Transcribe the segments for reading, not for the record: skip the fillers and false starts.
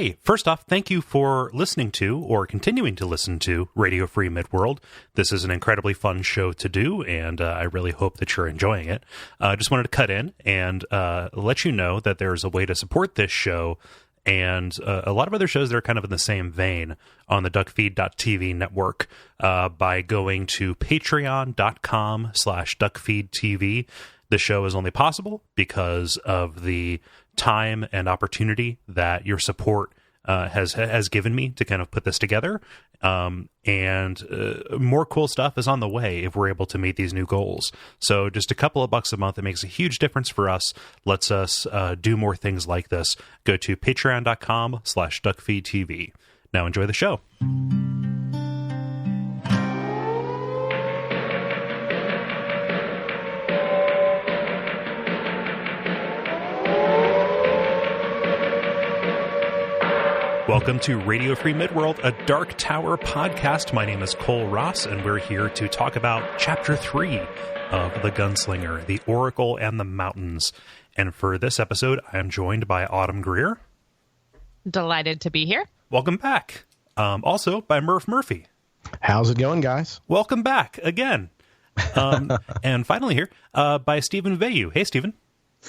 Hey, first off, thank you for listening to or continuing to listen to Radio Free Midworld. This is an incredibly fun show to do, and I really hope that you're enjoying it. I just wanted to cut in and let you know that there's a way to support this show and a lot of other shows that are kind of in the same vein on the Duckfeed.tv network by going to patreon.com/Duckfeed.tv. The show is only possible because of the time and opportunity that your support has given me to kind of put this together. And more cool stuff is on the way if we're able to meet these new goals. So just a couple of bucks a month, it makes a huge difference for us, lets us do more things like this. Go to patreon.com/DuckFeedTV. Now enjoy the show. Welcome to Radio Free Midworld, a Dark Tower podcast. My name is Kole Ross, and we're here to talk about Chapter 3 of The Gunslinger, The Oracle and the Mountains. And for this episode, I am joined by Autumn Greer. Delighted to be here. Welcome back. Also by Murph Murphy. How's it going, guys? Welcome back again. And finally here by Stephen Veilleux. Hey, Stephen.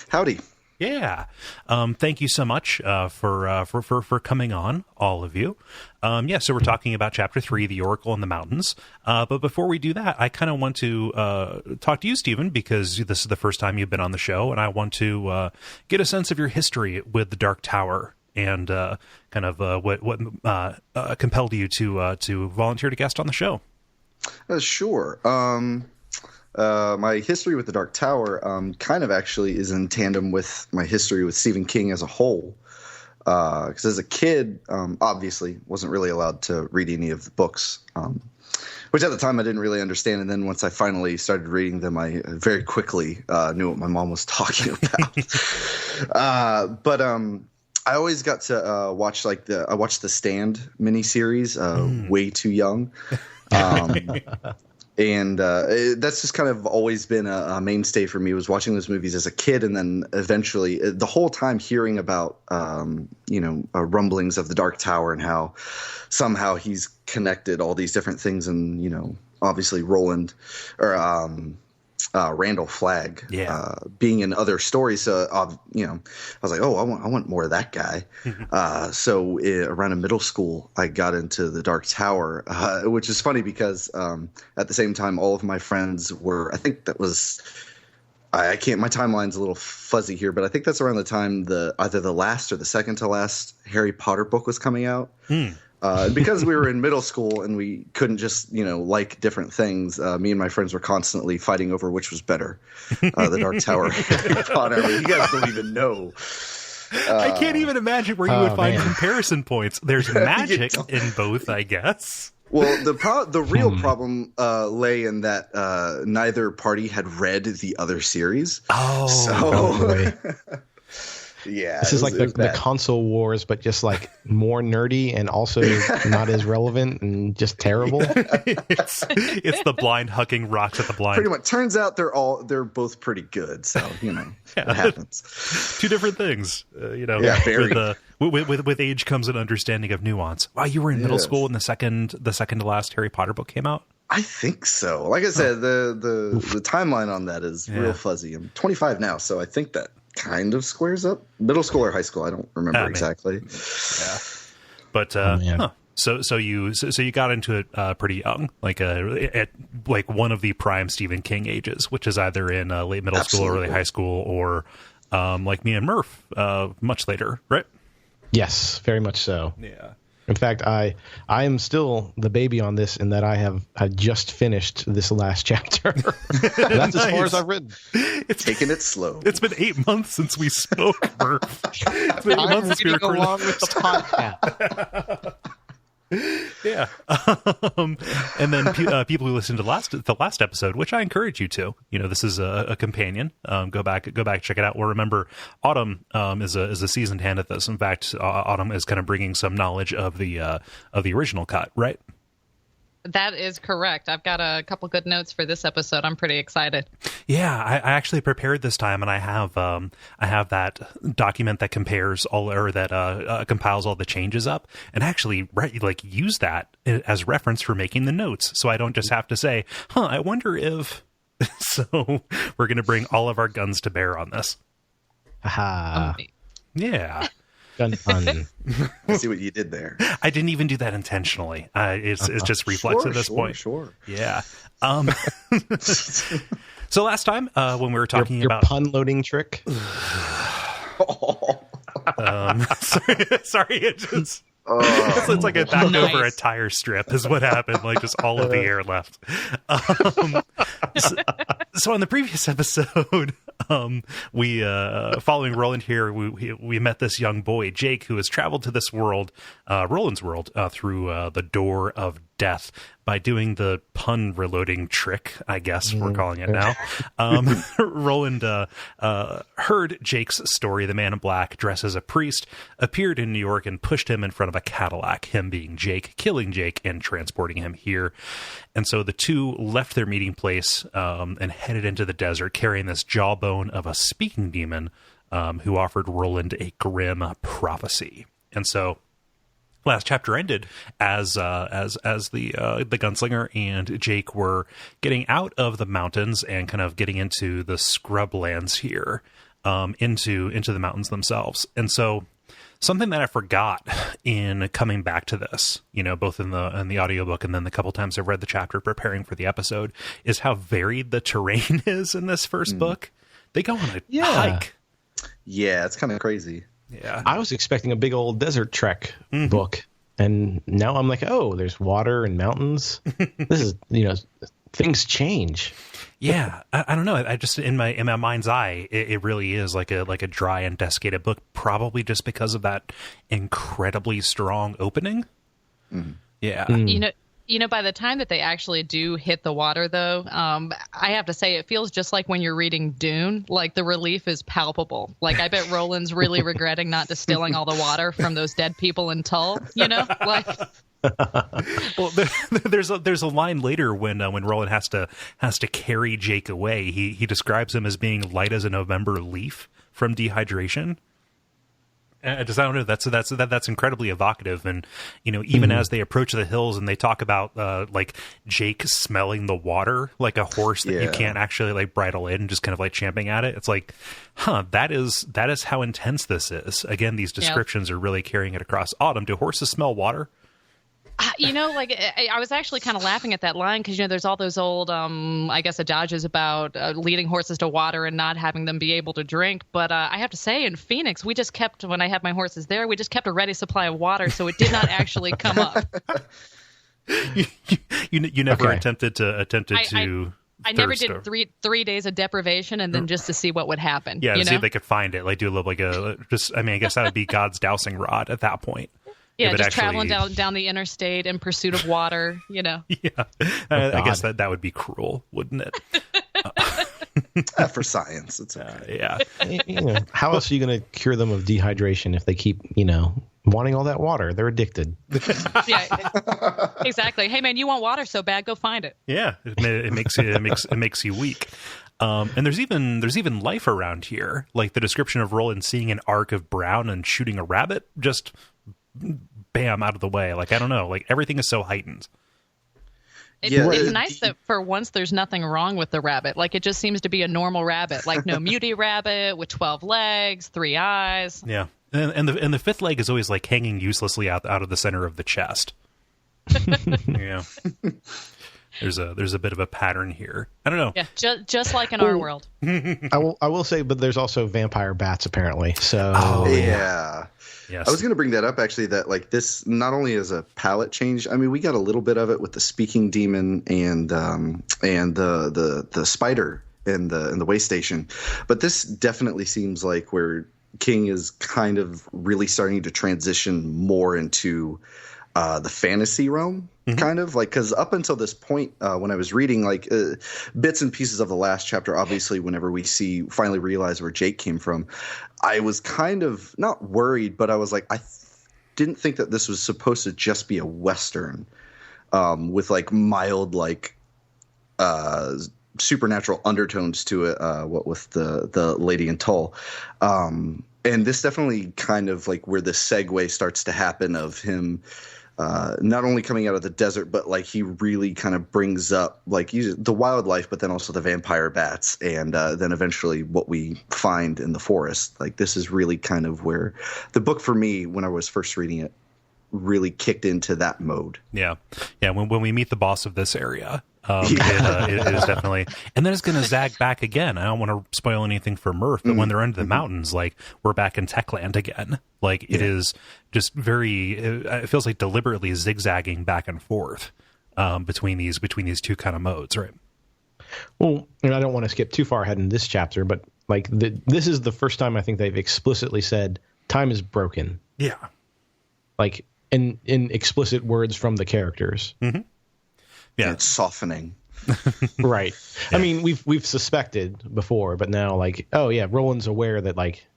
Howdy. Yeah. Thank you so much for coming on, all of you. So we're talking about Chapter 3, The Oracle and the Mountains. But before we do that, I kind of want to talk to you, Stephen, because this is the first time you've been on the show, and I want to get a sense of your history with the Dark Tower and kind of what compelled you to volunteer to guest on the show. Sure. My history with the Dark Tower kind of actually is in tandem with my history with Stephen King as a whole. Because as a kid, obviously, wasn't really allowed to read any of the books, which at the time I didn't really understand. And then once I finally started reading them, I very quickly knew what my mom was talking about. But I always got to watch I watched the Stand miniseries way too young. And that's just kind of always been a mainstay for me, was watching those movies as a kid, and then eventually the whole time hearing about rumblings of the Dark Tower and how somehow he's connected all these different things, and obviously Roland or Randall Flagg being in other stories. So I was like, oh, I want more of that guy. So around in middle school, I got into the Dark Tower, which is funny because at the same time, all of my friends were. I think that was. I can't. My timeline's a little fuzzy here, but I think that's around the time either the last or the second to last Harry Potter book was coming out. Because we were in middle school and we couldn't just, like different things, me and my friends were constantly fighting over which was better, the Dark Tower or Harry Potter. I mean, you guys don't even know. I can't even imagine where you would find comparison points. There's magic in both, I guess. Well, the real problem lay in that neither party had read the other series. Oh, so yeah, this is like the console wars, but just like more nerdy and also not as relevant and just terrible. It's the blind hucking rocks at the blind. Pretty much. Turns out they're both pretty good. So it happens. Two different things. Yeah, very. With age comes an understanding of nuance. Wow, you were in middle school when the second to last Harry Potter book came out? I think so. Like I said, the timeline on that is real fuzzy. I'm 25 now, so I think that kind of squares up. Middle school or high school, I don't remember exactly. Yeah, but so you got into it pretty young, at one of the prime Stephen King ages, which is either in late middle school or early high school, or like me and Murph, much later, right? Yes, very much so. Yeah. In fact, I am still the baby on this in that I just finished this last chapter. That's as far as I've written. It's taking it slow. It's been 8 months since we spoke, Murph. It's been 8 months since we recorded along with the podcast. Yeah. And then people who listened to the last episode, which I encourage you to, this is a companion. Go back, check it out. Or remember, Autumn is a seasoned hand at this. In fact, Autumn is kind of bringing some knowledge of the original cut, right? That is correct. I've got a couple good notes for this episode. I'm pretty excited. Yeah, I actually prepared this time, and I have that document that compares all, or that compiles all the changes up, and actually use that as reference for making the notes, so I don't just have to say, I wonder if. So we're going to bring all of our guns to bear on this. Aha. Yeah. Gun pun. I see what you did there. I didn't even do that intentionally. It's just reflex at this point. Sure. Yeah. So last time when we were talking your about pun loading trick. Sorry, it just. It's like a backed over a tire strip is what happened. Like just all of the air left. So on the previous episode, we following Roland here, we met this young boy Jake, who has traveled to this world, Roland's world, through the door of death by doing the pun reloading trick, I guess we're calling it now. Roland heard Jake's story. The man in black, dressed as a priest, appeared in New York and pushed him in front of a Cadillac, him being Jake, killing Jake and transporting him here. And so the two left their meeting place and headed into the desert, carrying this jawbone of a speaking demon who offered Roland a grim prophecy. And so last chapter ended as the Gunslinger and Jake were getting out of the mountains and kind of getting into the scrublands here, into the mountains themselves. And so something that I forgot in coming back to this, both in the audiobook and then the couple times I've read the chapter preparing for the episode, is how varied the terrain is in this first book. They go on a hike. Yeah, it's kind of crazy. Yeah, I was expecting a big old desert trek book, and now I'm like, oh, there's water and mountains. This is, things change. Yeah, I don't know. I just in my mind's eye, it really is like a dry and desiccated book, probably just because of that incredibly strong opening. Yeah, by the time that they actually do hit the water, though, I have to say it feels just like when you're reading Dune. Like the relief is palpable. Like I bet Roland's really regretting not distilling all the water from those dead people in Tull. Like. Well, there's a line later when Roland has to carry Jake away. He describes him as being light as a November leaf from dehydration. I don't know. That's incredibly evocative, and even as they approach the hills and they talk about like Jake smelling the water like a horse that you can't actually like bridle in and just kind of like champing at it. It's like, that is how intense this is. Again, these descriptions are really carrying it across. Autumn, do horses smell water? I was actually kind of laughing at that line because, there's all those old, I guess, adagios about leading horses to water and not having them be able to drink. But I have to say, in Phoenix, we just kept, when I had my horses there, we just kept a ready supply of water, so it did not actually come up. You never attempted to. I never did three days of deprivation and then just to see what would happen. Yeah, to see if they could find it, like do a little I guess that would be God's dowsing rod at that point. Yeah, just traveling down the interstate in pursuit of water, Yeah. I guess that would be cruel, wouldn't it? For science, it's okay. Yeah. How else are you going to cure them of dehydration if they keep, wanting all that water? They're addicted. Yeah, exactly. Hey, man, you want water so bad? Go find it. Yeah, it makes you weak. And there's even life around here, like the description of Roland seeing an arc of brown and shooting a rabbit, just bam out of the way. Like I don't know, like everything is so heightened. It's nice that for once there's nothing wrong with the rabbit. Like it just seems to be a normal rabbit, like no muty rabbit with 12 legs, 3 eyes. Yeah, and the fifth leg is always like hanging uselessly out of the center of the chest. Yeah. There's a bit of a pattern here. I don't know. Yeah, just like in our world. I will say, but there's also vampire bats apparently. So yeah. Yes. I was going to bring that up actually. That like this not only is a palette change. I mean, we got a little bit of it with the speaking demon and the spider in the way station, but this definitely seems like where King is kind of really starting to transition more into the fantasy realm. Kind of like, because up until this point, when I was reading like bits and pieces of the last chapter, obviously, whenever we finally realize where Jake came from, I was kind of not worried, but I was like, I didn't think that this was supposed to just be a Western. with like mild like supernatural undertones to it. What with the lady in Tull. And this definitely kind of like where the segue starts to happen of him not only coming out of the desert, but like he really kind of brings up like the wildlife, but then also the vampire bats, and then eventually what we find in the forest. Like this is really kind of where the book for me, when I was first reading it, really kicked into that mode. Yeah. When we meet the boss of this area, it is definitely, and then it's going to zag back again. I don't want to spoil anything for Murph, but when they're under the mountains, like we're back in Techland again. Like it is just very, it feels like deliberately zigzagging back and forth between these two kind of modes, right? Well, and I don't want to skip too far ahead in this chapter, but like this is the first time I think they've explicitly said time is broken. Yeah. Like in explicit words from the characters. Mm-hmm. Yeah, and it's softening. Right. Yeah. I mean, we've suspected before, but now like, oh yeah, Roland's aware that like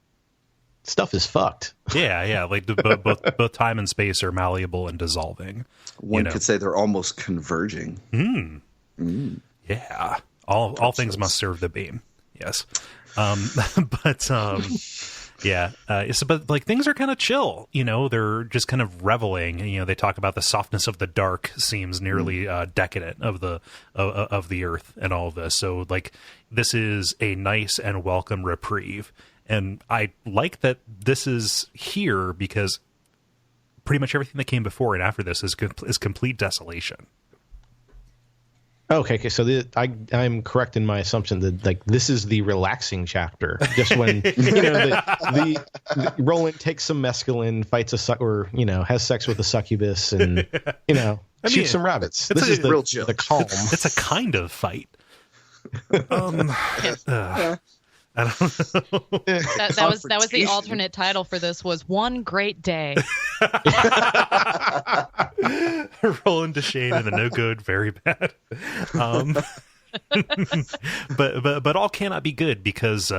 stuff is fucked. Yeah. Like both time and space are malleable and dissolving. One could say they're almost converging. Yeah. All things must serve the beam. Yes. Yeah, but like things are kind of chill, they're just kind of reveling. They talk about the softness of the dark seems nearly decadent of the earth and all of this. So like this is a nice and welcome reprieve, and I like that this is here because pretty much everything that came before and after this is complete desolation. Okay, so I'm correct in my assumption that like this is the relaxing chapter, just when the Roland takes some mescaline, fights has sex with a succubus, and shoots some rabbits. This is real chill. The calm. It's a kind of fight. I don't know. That was the alternate title for this was One Great Day. Roland Deschain and the no good, very bad. But all cannot be good because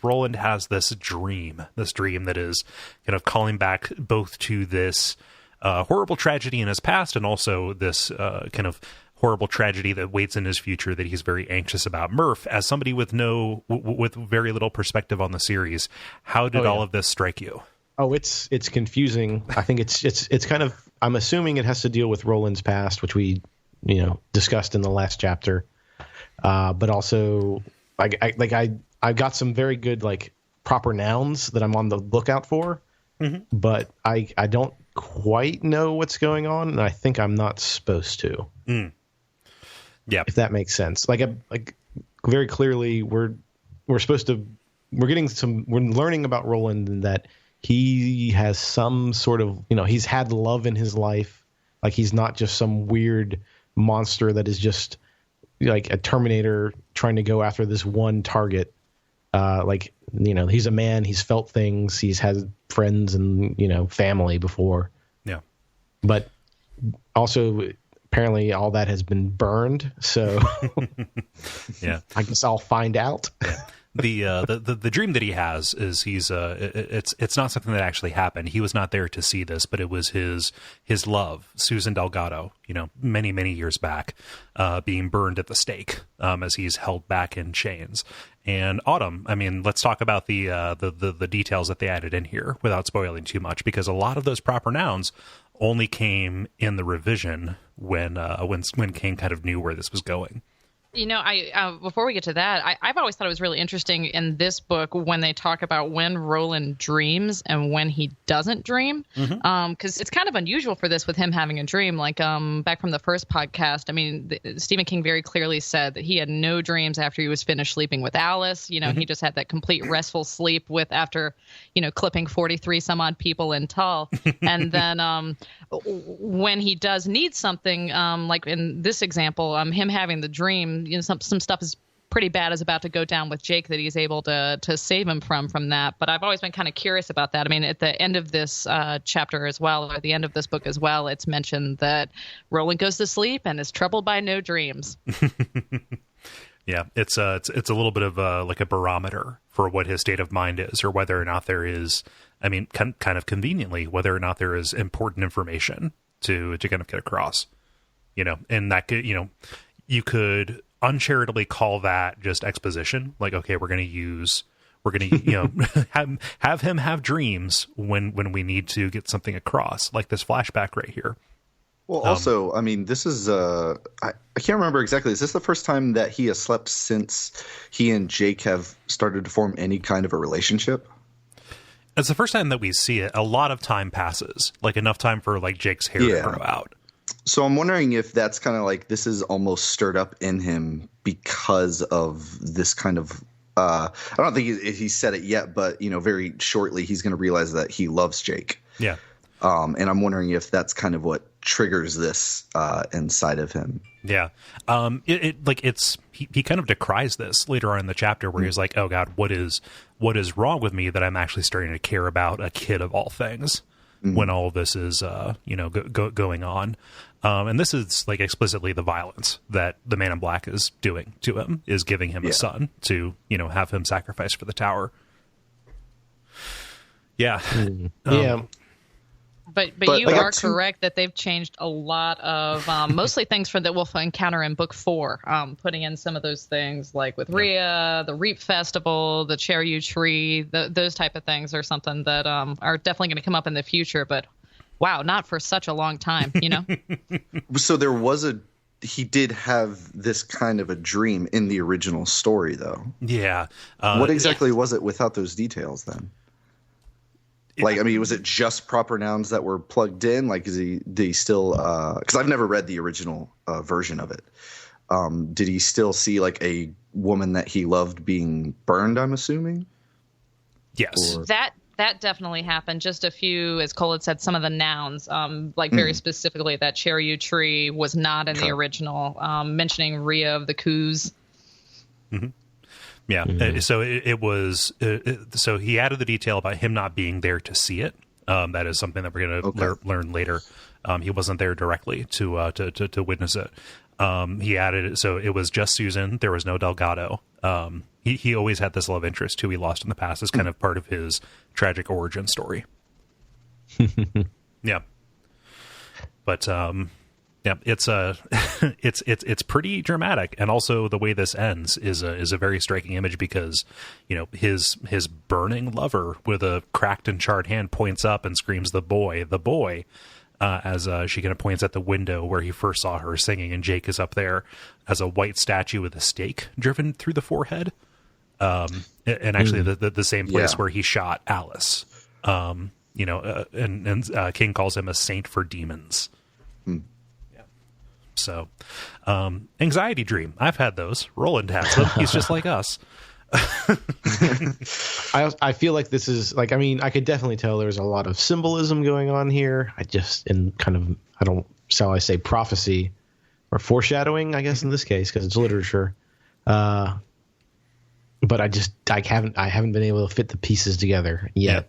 Roland has this dream that is kind of calling back both to this horrible tragedy in his past and also this kind of horrible tragedy that waits in his future that he's very anxious about. Murph, as somebody with very little perspective on the series, how did all of this strike you? Oh, it's confusing. I think it's kind of, I'm assuming it has to deal with Roland's past, which we discussed in the last chapter. But also I got some very good like proper nouns that I'm on the lookout for, but I don't quite know what's going on, and I think I'm not supposed to. Yeah, if that makes sense. Like very clearly, we're learning about Roland and that he has some sort of he's had love in his life. Like he's not just some weird monster that is just like a Terminator trying to go after this one target. He's a man. He's felt things. He's had friends and family before. Yeah, but also apparently all that has been burned. So yeah, I guess I'll find out. Yeah. The dream that he has is it's not something that actually happened. He was not there to see this, but it was his love, Susan Delgado, many years back, being burned at the stake as he's held back in chains. And Autumn, I mean, let's talk about the details that they added in here without spoiling too much, because a lot of those proper nouns only came in the revision when Kane kind of knew where this was going. Before we get to that, I've always thought it was really interesting in this book when they talk about when Roland dreams and when he doesn't dream. Because it's kind of unusual for this with him having a dream. Like back from the first podcast, I mean, Stephen King very clearly said that he had no dreams after he was finished sleeping with Alice. He just had that complete restful sleep after clipping 43 some odd people in Tull. And then when he does need something, like in this example, him having the dream, some stuff is pretty bad is about to go down with Jake that he's able to save him from that. But I've always been kind of curious about that. I mean, at the end of this chapter as well, or the end of this book as well, it's mentioned that Roland goes to sleep and is troubled by no dreams. Yeah, it's a little bit of like a barometer for what his state of mind is, or whether or not there is, I mean, kind of conveniently, whether or not there is important information to kind of get across. and that could, you could uncharitably call that just exposition. Like, okay, we're going to have him have dreams when we need to get something across, like this flashback right here. Well, also, I mean, this is I can't remember exactly. Is this the first time that he has slept since he and Jake have started to form any kind of a relationship? It's the first time that we see it. A lot of time passes, like enough time for like Jake's hair to grow out. So I'm wondering if that's kind of like this is almost stirred up in him because of this kind of I don't think he said it yet, but very shortly he's going to realize that he loves Jake. Yeah. And I'm wondering if that's kind of what triggers this inside of him. Yeah. He kind of decries this later on in the chapter where he's like, oh God, what is wrong with me that I'm actually starting to care about a kid of all things when all of this is, going on. And this is like explicitly the violence that the Man in Black is doing to him, is giving him a son to, have him sacrifice for the tower. Yeah. Yeah. But you are correct that they've changed a lot of mostly things from that we'll encounter in book 4, putting in some of those things like with Rhea, the Reap Festival, the Cheryu Tree, those type of things are something that are definitely going to come up in the future. But wow, not for such a long time, So he did have this kind of a dream in the original story, though. Yeah. What exactly was it without those details then? Was it just proper nouns that were plugged in? Like, did he still, because I've never read the original version of it. Did he still see like a woman that he loved being burned, I'm assuming? Yes. That definitely happened. Just a few, as Kole had said, some of the nouns, very specifically that Cheryu Tree was not in the original, mentioning Rhea of the Coos. Mm-hmm. Yeah. So it was. So he added the detail about him not being there to see it. That is something that we're going to learn later. He wasn't there directly to witness it. He added it, so it was just Susan. There was no Delgado. He always had this love interest who he lost in the past as kind of part of his tragic origin story. Yeah. But yeah, it's it's pretty dramatic, and also the way this ends is a very striking image because his burning lover with a cracked and charred hand points up and screams the boy, as she kind of points at the window where he first saw her singing, and Jake is up there as a white statue with a stake driven through the forehead, and actually the same place where he shot Alice, and King calls him a saint for demons. So, anxiety dream. I've had those. Roland has them. He's just like us. I feel like this is like, I could definitely tell there's a lot of symbolism going on here. Shall I say prophecy or foreshadowing, I guess in this case, because it's literature. But I haven't been able to fit the pieces together yet.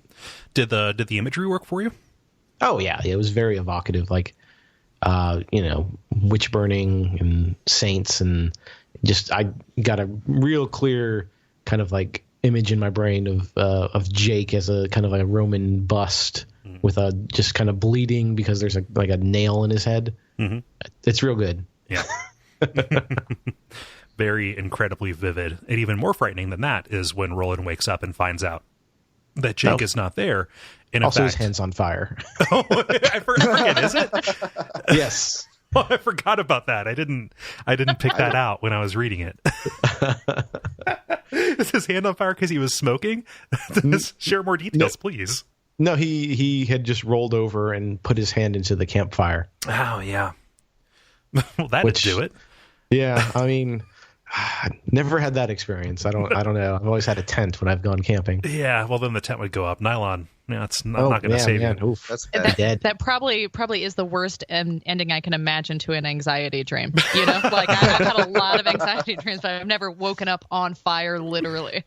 Yeah. Did the imagery work for you? Oh yeah. It was very evocative. Like, witch burning and saints, and just I got a real clear kind of like image in my brain of Jake as a kind of like a Roman bust with a just kind of bleeding because there's a nail in his head. Mm-hmm. It's real good. Yeah. Very incredibly vivid. And even more frightening than that is when Roland wakes up and finds out that Jake is not there. And also, his hand's on fire. Oh, I forget. Is it? Yes. Oh, I forgot about that. I didn't pick that out when I was reading it. Is his hand on fire because he was smoking? Share more details, please. No, he had just rolled over and put his hand into the campfire. Oh yeah. Well, that'd do it. Yeah, I mean, never had that experience. I don't know. I've always had a tent when I've gone camping. Yeah, well then the tent would go up. Nylon. Yeah, it's not going to save you. Oof. That's bad. That probably is the worst ending I can imagine to an anxiety dream. Like I've had a lot of anxiety dreams, but I've never woken up on fire, literally.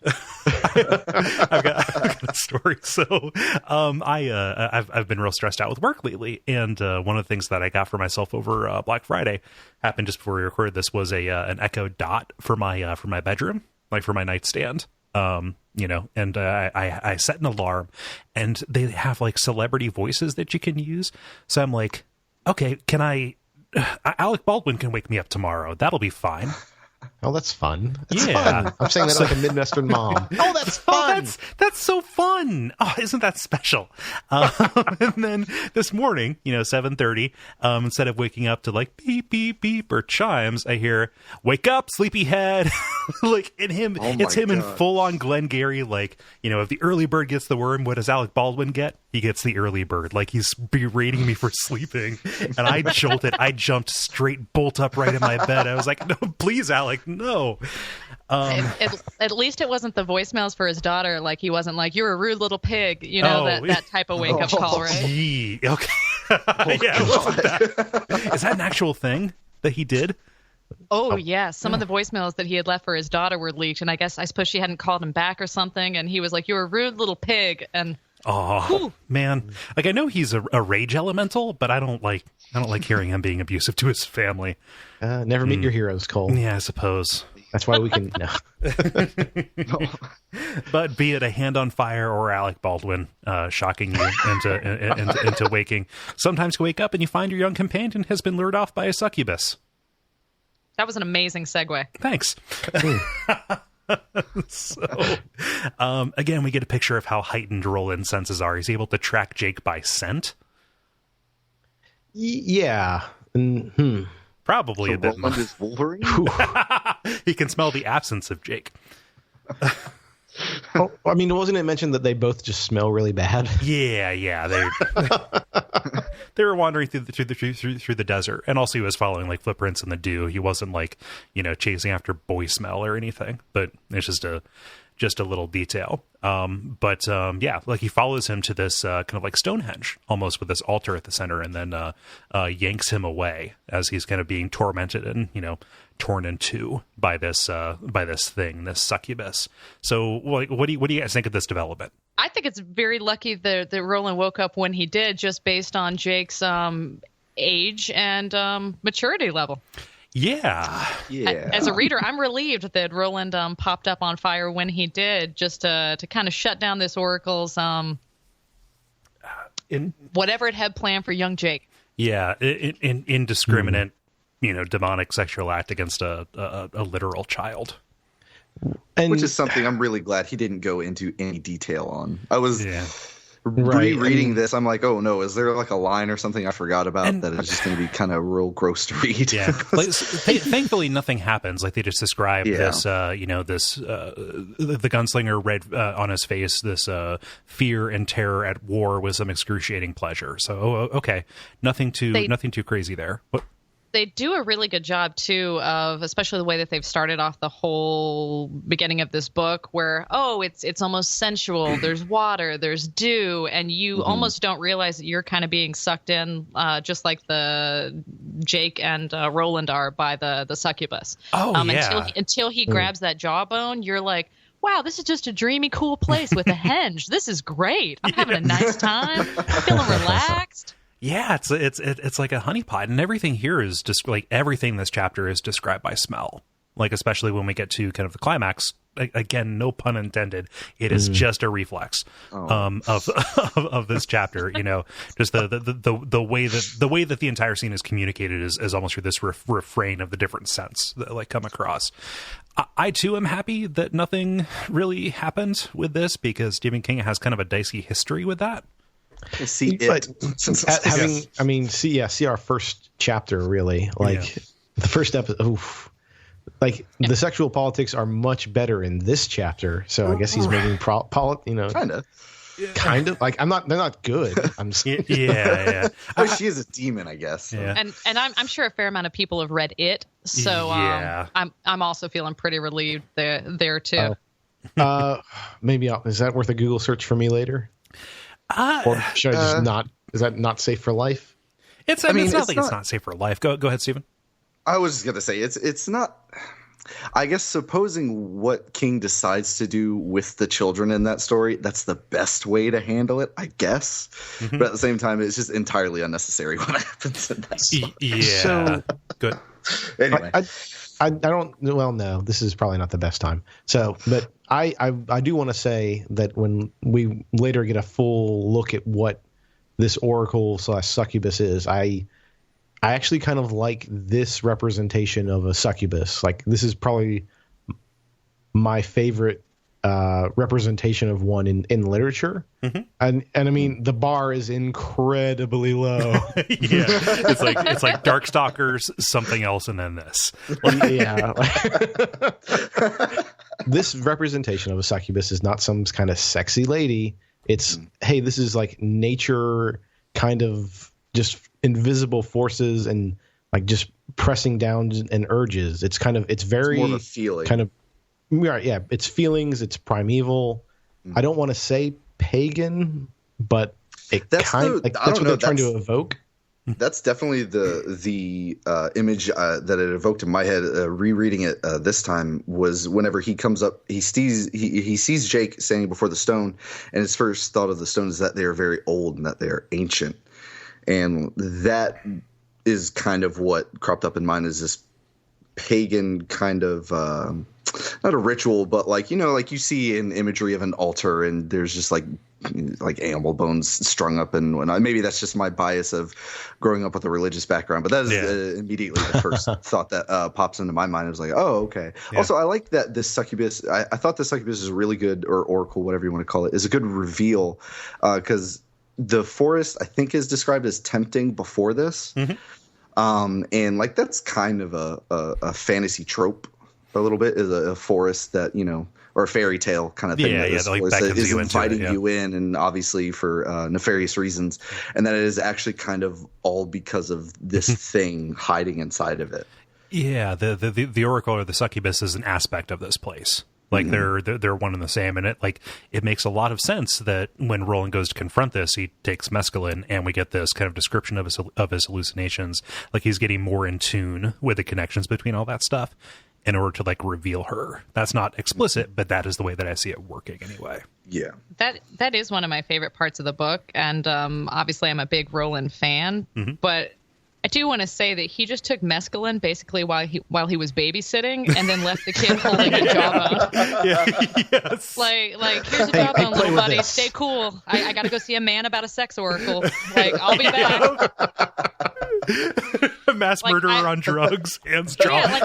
I've got a story. So, I've been real stressed out with work lately, and one of the things that I got for myself over Black Friday happened just before we recorded this was an Echo Dot for my bedroom, like for my nightstand. And I set an alarm, and they have like celebrity voices that you can use. So I'm like, okay, can I Alec Baldwin can wake me up tomorrow. That'll be fine. Oh, that's fun. That's Yeah. fun. I'm saying that like a Midwestern mom. Oh, that's fun. That's so fun. Oh, isn't that special? And then this morning, 7:30, instead of waking up to like beep, beep, beep or chimes, I hear, wake up, sleepyhead. Like in him, it's him in full on Glengarry. Like, if the early bird gets the worm, what does Alec Baldwin get? He gets the early bird. Like he's berating me for sleeping. And I jolted. I jumped straight bolt upright in my bed. I was like, no, please, Alec, no. At least it wasn't the voicemails for his daughter. Like he wasn't like, you're a rude little pig. That type of wake up call, right? Gee, okay. Yeah, wasn't that? Is that an actual thing that he did? Oh, yeah. Some of the voicemails that he had left for his daughter were leaked. And I suppose she hadn't called him back or something. And he was like, you're a rude little pig. And oh, man. Like, I know he's a rage elemental, but I don't like hearing him being abusive to his family. Never meet your heroes, Cole. Yeah, I suppose. That's why we can. No. But be it a hand on fire or Alec Baldwin shocking you into waking, sometimes you wake up and you find your young companion has been lured off by a succubus. That was an amazing segue. Thanks. So, again, we get a picture of how heightened Roland's senses are. He's able to track Jake by scent. Yeah. Probably a bit. Roland is Wolverine? He can smell the absence of Jake. Oh, I mean, wasn't it mentioned that they both just smell really bad? Yeah. They were wandering through the desert, and also he was following like footprints in the dew. He wasn't like chasing after boy smell or anything, but it's just a little detail. Yeah, like he follows him to this kind of like Stonehenge, almost with this altar at the center, and then yanks him away as he's kind of being tormented and torn in two by this thing, this succubus. So, what do you guys think of this development? I think it's very lucky that Roland woke up when he did, just based on Jake's age and maturity level. Yeah. As a reader, I'm relieved that Roland popped up on fire when he did, just to kind of shut down this Oracle's whatever it had planned for young Jake. Yeah, indiscriminate, demonic sexual act against a literal child. Which is something I'm really glad he didn't go into any detail on. I was rereading this. I'm like, oh no, is there like a line or something I forgot about that is just going to be kind of real gross to read? Yeah. Thankfully, nothing happens. Like they just describe this, the gunslinger read on his face this fear and terror at war with some excruciating pleasure. So, okay, nothing too crazy there. What? They do a really good job, too, of especially the way that they've started off the whole beginning of this book where, it's almost sensual. There's water, there's dew, and you almost don't realize that you're kind of being sucked in just like the Jake and Roland are by the succubus. Until he grabs that jawbone, you're like, wow, this is just a dreamy, cool place with a henge. This is great. I'm having a nice time. I'm feeling relaxed. Yeah, it's like a honeypot, and everything here is just like everything in this chapter is described by smell. Like especially when we get to kind of the climax, again, no pun intended. It is just a reflex of this chapter. Just the way that the entire scene is communicated is almost through this refrain of the different scents that like come across. I too am happy that nothing really happened with this because Stephen King has kind of a dicey history with that. See our first chapter really the first episode. The sexual politics are much better in this chapter. So I guess he's making kind of like they're not good. I'm yeah. She is a demon, I guess. So. Yeah. And I'm sure a fair amount of people have read it. So I'm also feeling pretty relieved there too. Maybe is that worth a Google search for me later? Or should I just not? Is that not safe for life? It's not safe for life. Go ahead, Stephen. I was just gonna say it's not. I guess supposing what King decides to do with the children in that story, that's the best way to handle it, I guess. But at the same time, it's just entirely unnecessary what happens in that story. Yeah. So good. Anyway. I don't. Well, no, this is probably not the best time. So, but I do want to say that when we later get a full look at what this Oracle / succubus is, I I actually kind of like this representation of a succubus. Like, this is probably my favorite representation of one in literature. Mm-hmm. And I mean, the bar is incredibly low. Yeah, it's like Darkstalkers, something else, and then this. Yeah. This representation of a succubus is not some kind of sexy lady. It's, hey, this is like nature, kind of just invisible forces and like just pressing down and urges. It's very more of a feeling. Kind of, yeah, it's feelings, it's primeval. I don't want to say pagan, but that's what they're trying to evoke. That's definitely the image that it evoked in my head. Rereading it this time was whenever he comes up, he sees Jake standing before the stone, and his first thought of the stone is that they are very old and that they are ancient, and that is kind of what cropped up in mine, is this pagan kind of not a ritual, but like you see in imagery of an altar, and there's just like animal bones strung up and whatnot. Maybe that's just my bias of growing up with a religious background, but that is immediately the first thought that pops into my mind. I was like, oh, okay. Yeah. Also, I like that this succubus. I thought the succubus is really good, or oracle, whatever you want to call it, is a good reveal, because the forest, I think, is described as tempting before this. Mm-hmm. And like that's kind of a fantasy trope a little bit, is a forest that, or a fairy tale kind of thing. That is inviting you in, and obviously for nefarious reasons, and that it is actually kind of all because of this thing hiding inside of it. Yeah, the oracle or the succubus is an aspect of this place. Like they're one and the same, and it makes a lot of sense that when Roland goes to confront this, he takes mescaline, and we get this kind of description of his hallucinations. Like he's getting more in tune with the connections between all that stuff in order to like reveal her. That's not explicit, but that is the way that I see it working anyway. Yeah, that is one of my favorite parts of the book, and obviously I'm a big Roland fan, but I do want to say that he just took mescaline basically while he was babysitting, and then left the kid holding a jawbone. Yes. Like here's a jawbone, little buddy. Stay cool. I got to go see a man about a sex oracle. Like I'll be back. A mass murderer on drugs, hands jaw.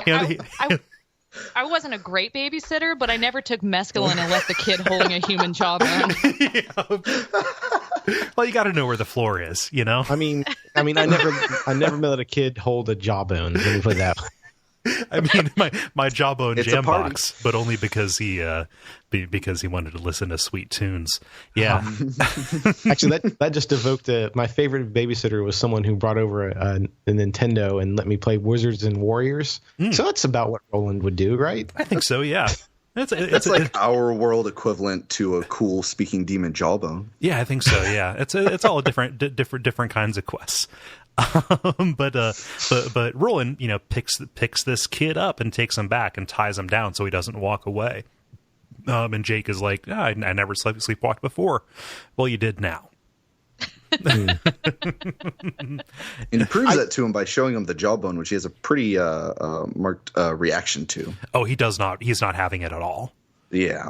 I wasn't a great babysitter, but I never took mescaline and left the kid holding a human jawbone. Well, you got to know where the floor is, I mean, I never let a kid hold a jawbone. Let me put it that way. I mean, my jawbone jam box, but only because he wanted to listen to sweet tunes. Yeah. Actually, that just evoked my favorite babysitter was someone who brought over a Nintendo and let me play Wizards and Warriors. So that's about what Roland would do, right? I think so. Yeah. It's like our world equivalent to a cool speaking demon jawbone. Yeah, I think so. Yeah, it's all different kinds of quests. But Roland, picks this kid up and takes him back and ties him down so he doesn't walk away. And Jake is like, I never sleepwalked before. Well, you did now. And he proves that to him by showing him the jawbone, which he has a pretty marked reaction to. Oh, he does not. He's not having it at all. Yeah.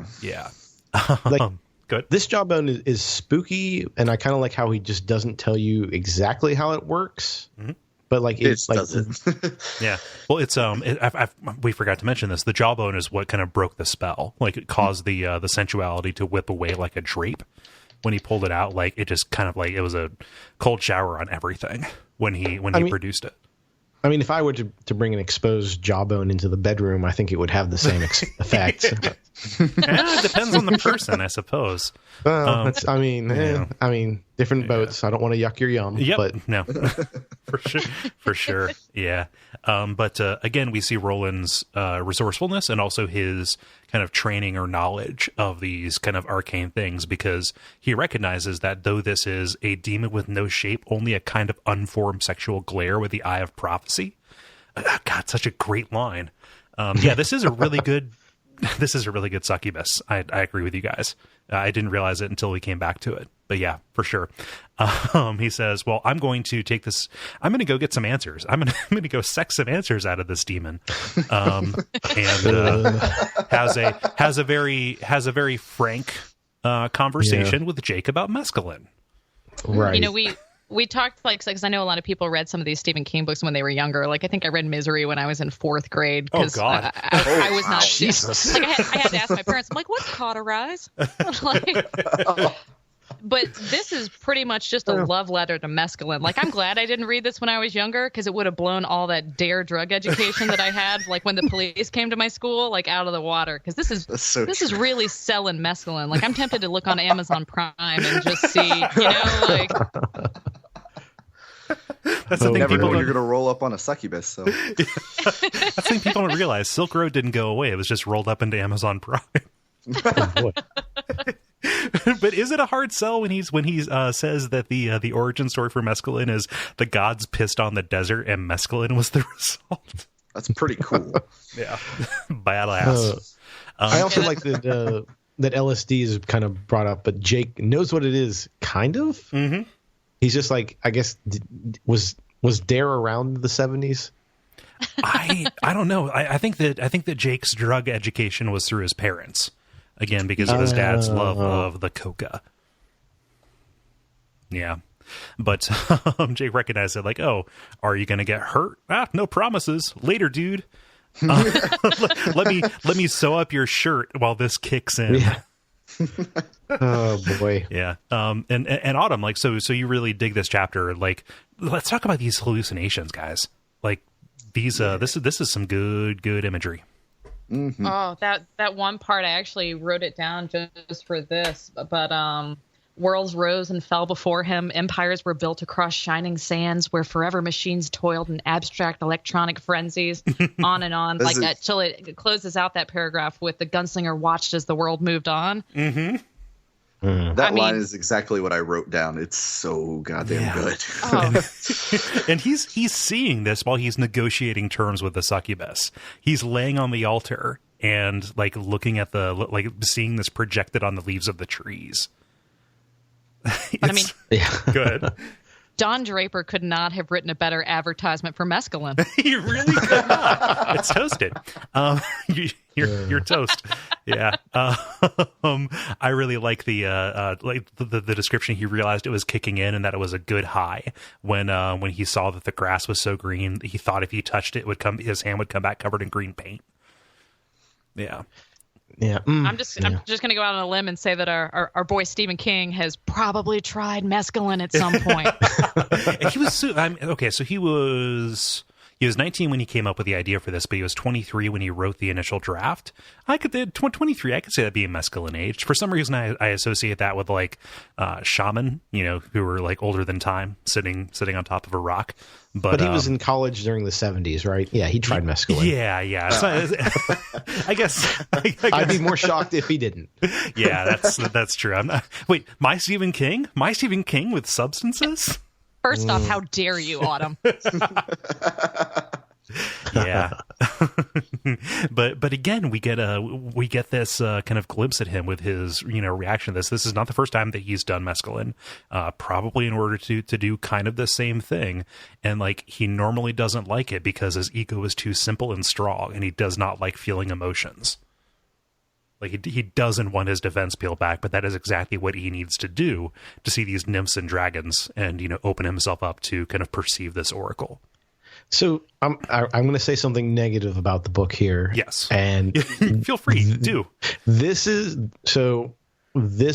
Good. This jawbone is spooky, and I kind of like how he just doesn't tell you exactly how it works. Mm-hmm. But like it doesn't. Yeah. Well, it's we forgot to mention this. The jawbone is what kind of broke the spell. Like it caused the sensuality to whip away like a drape. When he pulled it out, like it just kind of like it was a cold shower on everything when he produced it. I mean, if I were to bring an exposed jawbone into the bedroom, I think it would have the same effect. It depends on the person, I suppose. Well, different boats. I don't want to yuck your yum. Yep. But no, for sure. Yeah. But again, we see Roland's resourcefulness and also his kind of training or knowledge of these kind of arcane things, because he recognizes that though this is a demon with no shape, only a kind of unformed sexual glare with the eye of prophecy. God, such a great line. This is a really good. This is a really good succubus. I agree with you guys. I didn't realize it until we came back to it. But yeah, for sure. He says, well, I'm going to take this. I'm going to go get some answers. I'm going to go sex some answers out of this demon. And has a very frank conversation with Jake about mescaline. Right. we talked because I know a lot of people read some of these Stephen King books when they were younger. Like I think I read Misery when I was in 4th grade. Oh God! I was not. Jesus. Like I had to ask my parents. I'm like, what's cauterize? But this is pretty much just a love letter to mescaline. Like, I'm glad I didn't read this when I was younger because it would have blown all that DARE drug education that I had, like when the police came to my school, like out of the water. Because this is really selling mescaline. Like, I'm tempted to look on Amazon Prime and just see, like. That's the thing. Never know when People you're going to roll up on a succubus. So that's the thing people don't realize. Silk Road didn't go away. It was just rolled up into Amazon Prime. Oh, boy. But is it a hard sell when he says that the origin story for mescaline is the gods pissed on the desert and mescaline was the result? That's pretty cool. Yeah, badass. I also like that LSD is kind of brought up, but Jake knows what it is, kind of. Mm-hmm. He's just like, I guess, was DARE around the 70s? I don't know. I think that Jake's drug education was through his parents. Again, because of his dad's love of the coca. Yeah. But Jake recognized it like, oh, are you going to get hurt? No promises. Later, dude. Let me sew up your shirt while this kicks in. Yeah. Oh, boy. Yeah. And Autumn, like, so you really dig this chapter. Like, let's talk about these hallucinations, guys. Like, these, this is some good imagery. Mm-hmm. Oh, that one part, I actually wrote it down just for this. But worlds rose and fell before him. Empires were built across shining sands where forever machines toiled in abstract electronic frenzies. On and on, like that, till it closes out that paragraph with the gunslinger watched as the world moved on. Mm-hmm. That line is exactly what I wrote down. It's so goddamn good. Oh. And he's seeing this while he's negotiating terms with the succubus. He's laying on the altar and like looking at seeing this projected on the leaves of the trees. Go ahead. Don Draper could not have written a better advertisement for mescaline. He really could not. It's toasted. You're toast. Yeah. I really like the description. He realized it was kicking in and that it was a good high when he saw that the grass was so green. He thought if he touched it, his hand would come back covered in green paint. Yeah. Yeah. I'm just gonna go out on a limb and say that our boy Stephen King has probably tried mescaline at some point. He was so he was 19 when he came up with the idea for this, but he was 23 when he wrote the initial draft. 23. I could say that being mescaline aged. For some reason, I associate that with like shaman, who were like older than time, sitting on top of a rock. But he was in college during the 70s, right? Yeah, he tried mescaline. Yeah. So, I guess I'd be more shocked if he didn't. Yeah, that's true. I'm not. Wait, my Stephen King with substances? First off, how dare you, Autumn? Yeah. but again, we get this kind of glimpse at him with his reaction to this. This is not the first time that he's done mescaline, probably in order to do kind of the same thing. And like, he normally doesn't like it because his ego is too simple and strong, and he does not like feeling emotions. Like, he doesn't want his defense peeled back, but that is exactly what he needs to do to see these nymphs and dragons and, open himself up to kind of perceive this oracle. So I'm going to say something negative about the book here. Yes. And feel free, do. This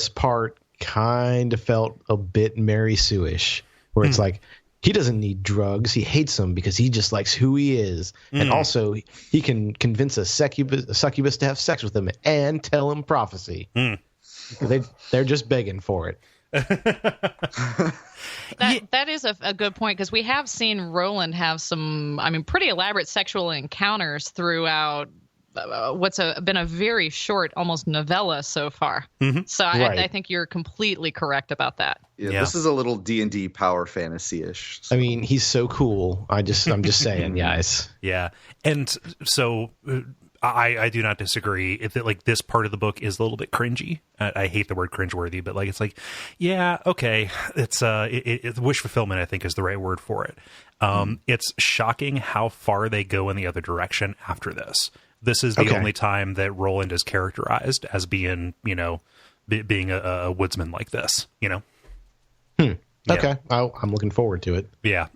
part kind of felt a bit Mary Sue-ish, where it's like, he doesn't need drugs. He hates them because he just likes who he is. And also, he can convince a succubus to have sex with him and tell him prophecy. They're just begging for it. That is a good point, because we have seen Roland have some, pretty elaborate sexual encounters throughout what's been a very short, almost novella so far. Mm-hmm. So right. I think you're completely correct about that. Yeah, this is a little D&D power fantasy-ish. So. He's so cool. I'm just saying, guys. Yeah, and so I do not disagree. Like, this part of the book is a little bit cringy. I hate the word cringeworthy, but like, it's like, yeah, okay, it's wish fulfillment, I think, is the right word for it. It's shocking how far they go in the other direction after this. This is the only time that Roland is characterized as being, being a woodsman like this, Okay, I'm looking forward to it. Yeah.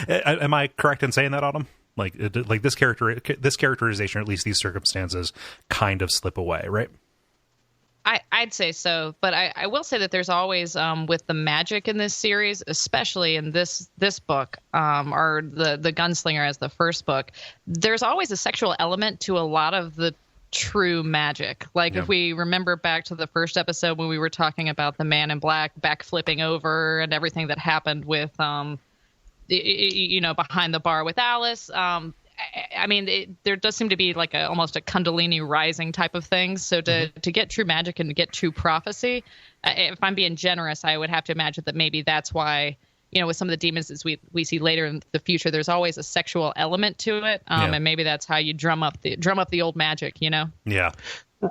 Am I correct in saying that, Autumn? Like this characterization, or at least these circumstances, kind of slip away, right? I'd say so, but I will say that there's always with the magic in this series, especially in this book, or the Gunslinger as the first book, there's always a sexual element to a lot of the true magic. Like if we remember back to the first episode when we were talking about the Man in Black back flipping over and everything that happened with behind the bar with Alice. I mean, there does seem to be like almost a Kundalini rising type of thing. So to get true magic and to get true prophecy, if I'm being generous, I would have to imagine that maybe that's why, with some of the demons as we see later in the future, there's always a sexual element to it. And maybe that's how you drum up the old magic, Yeah.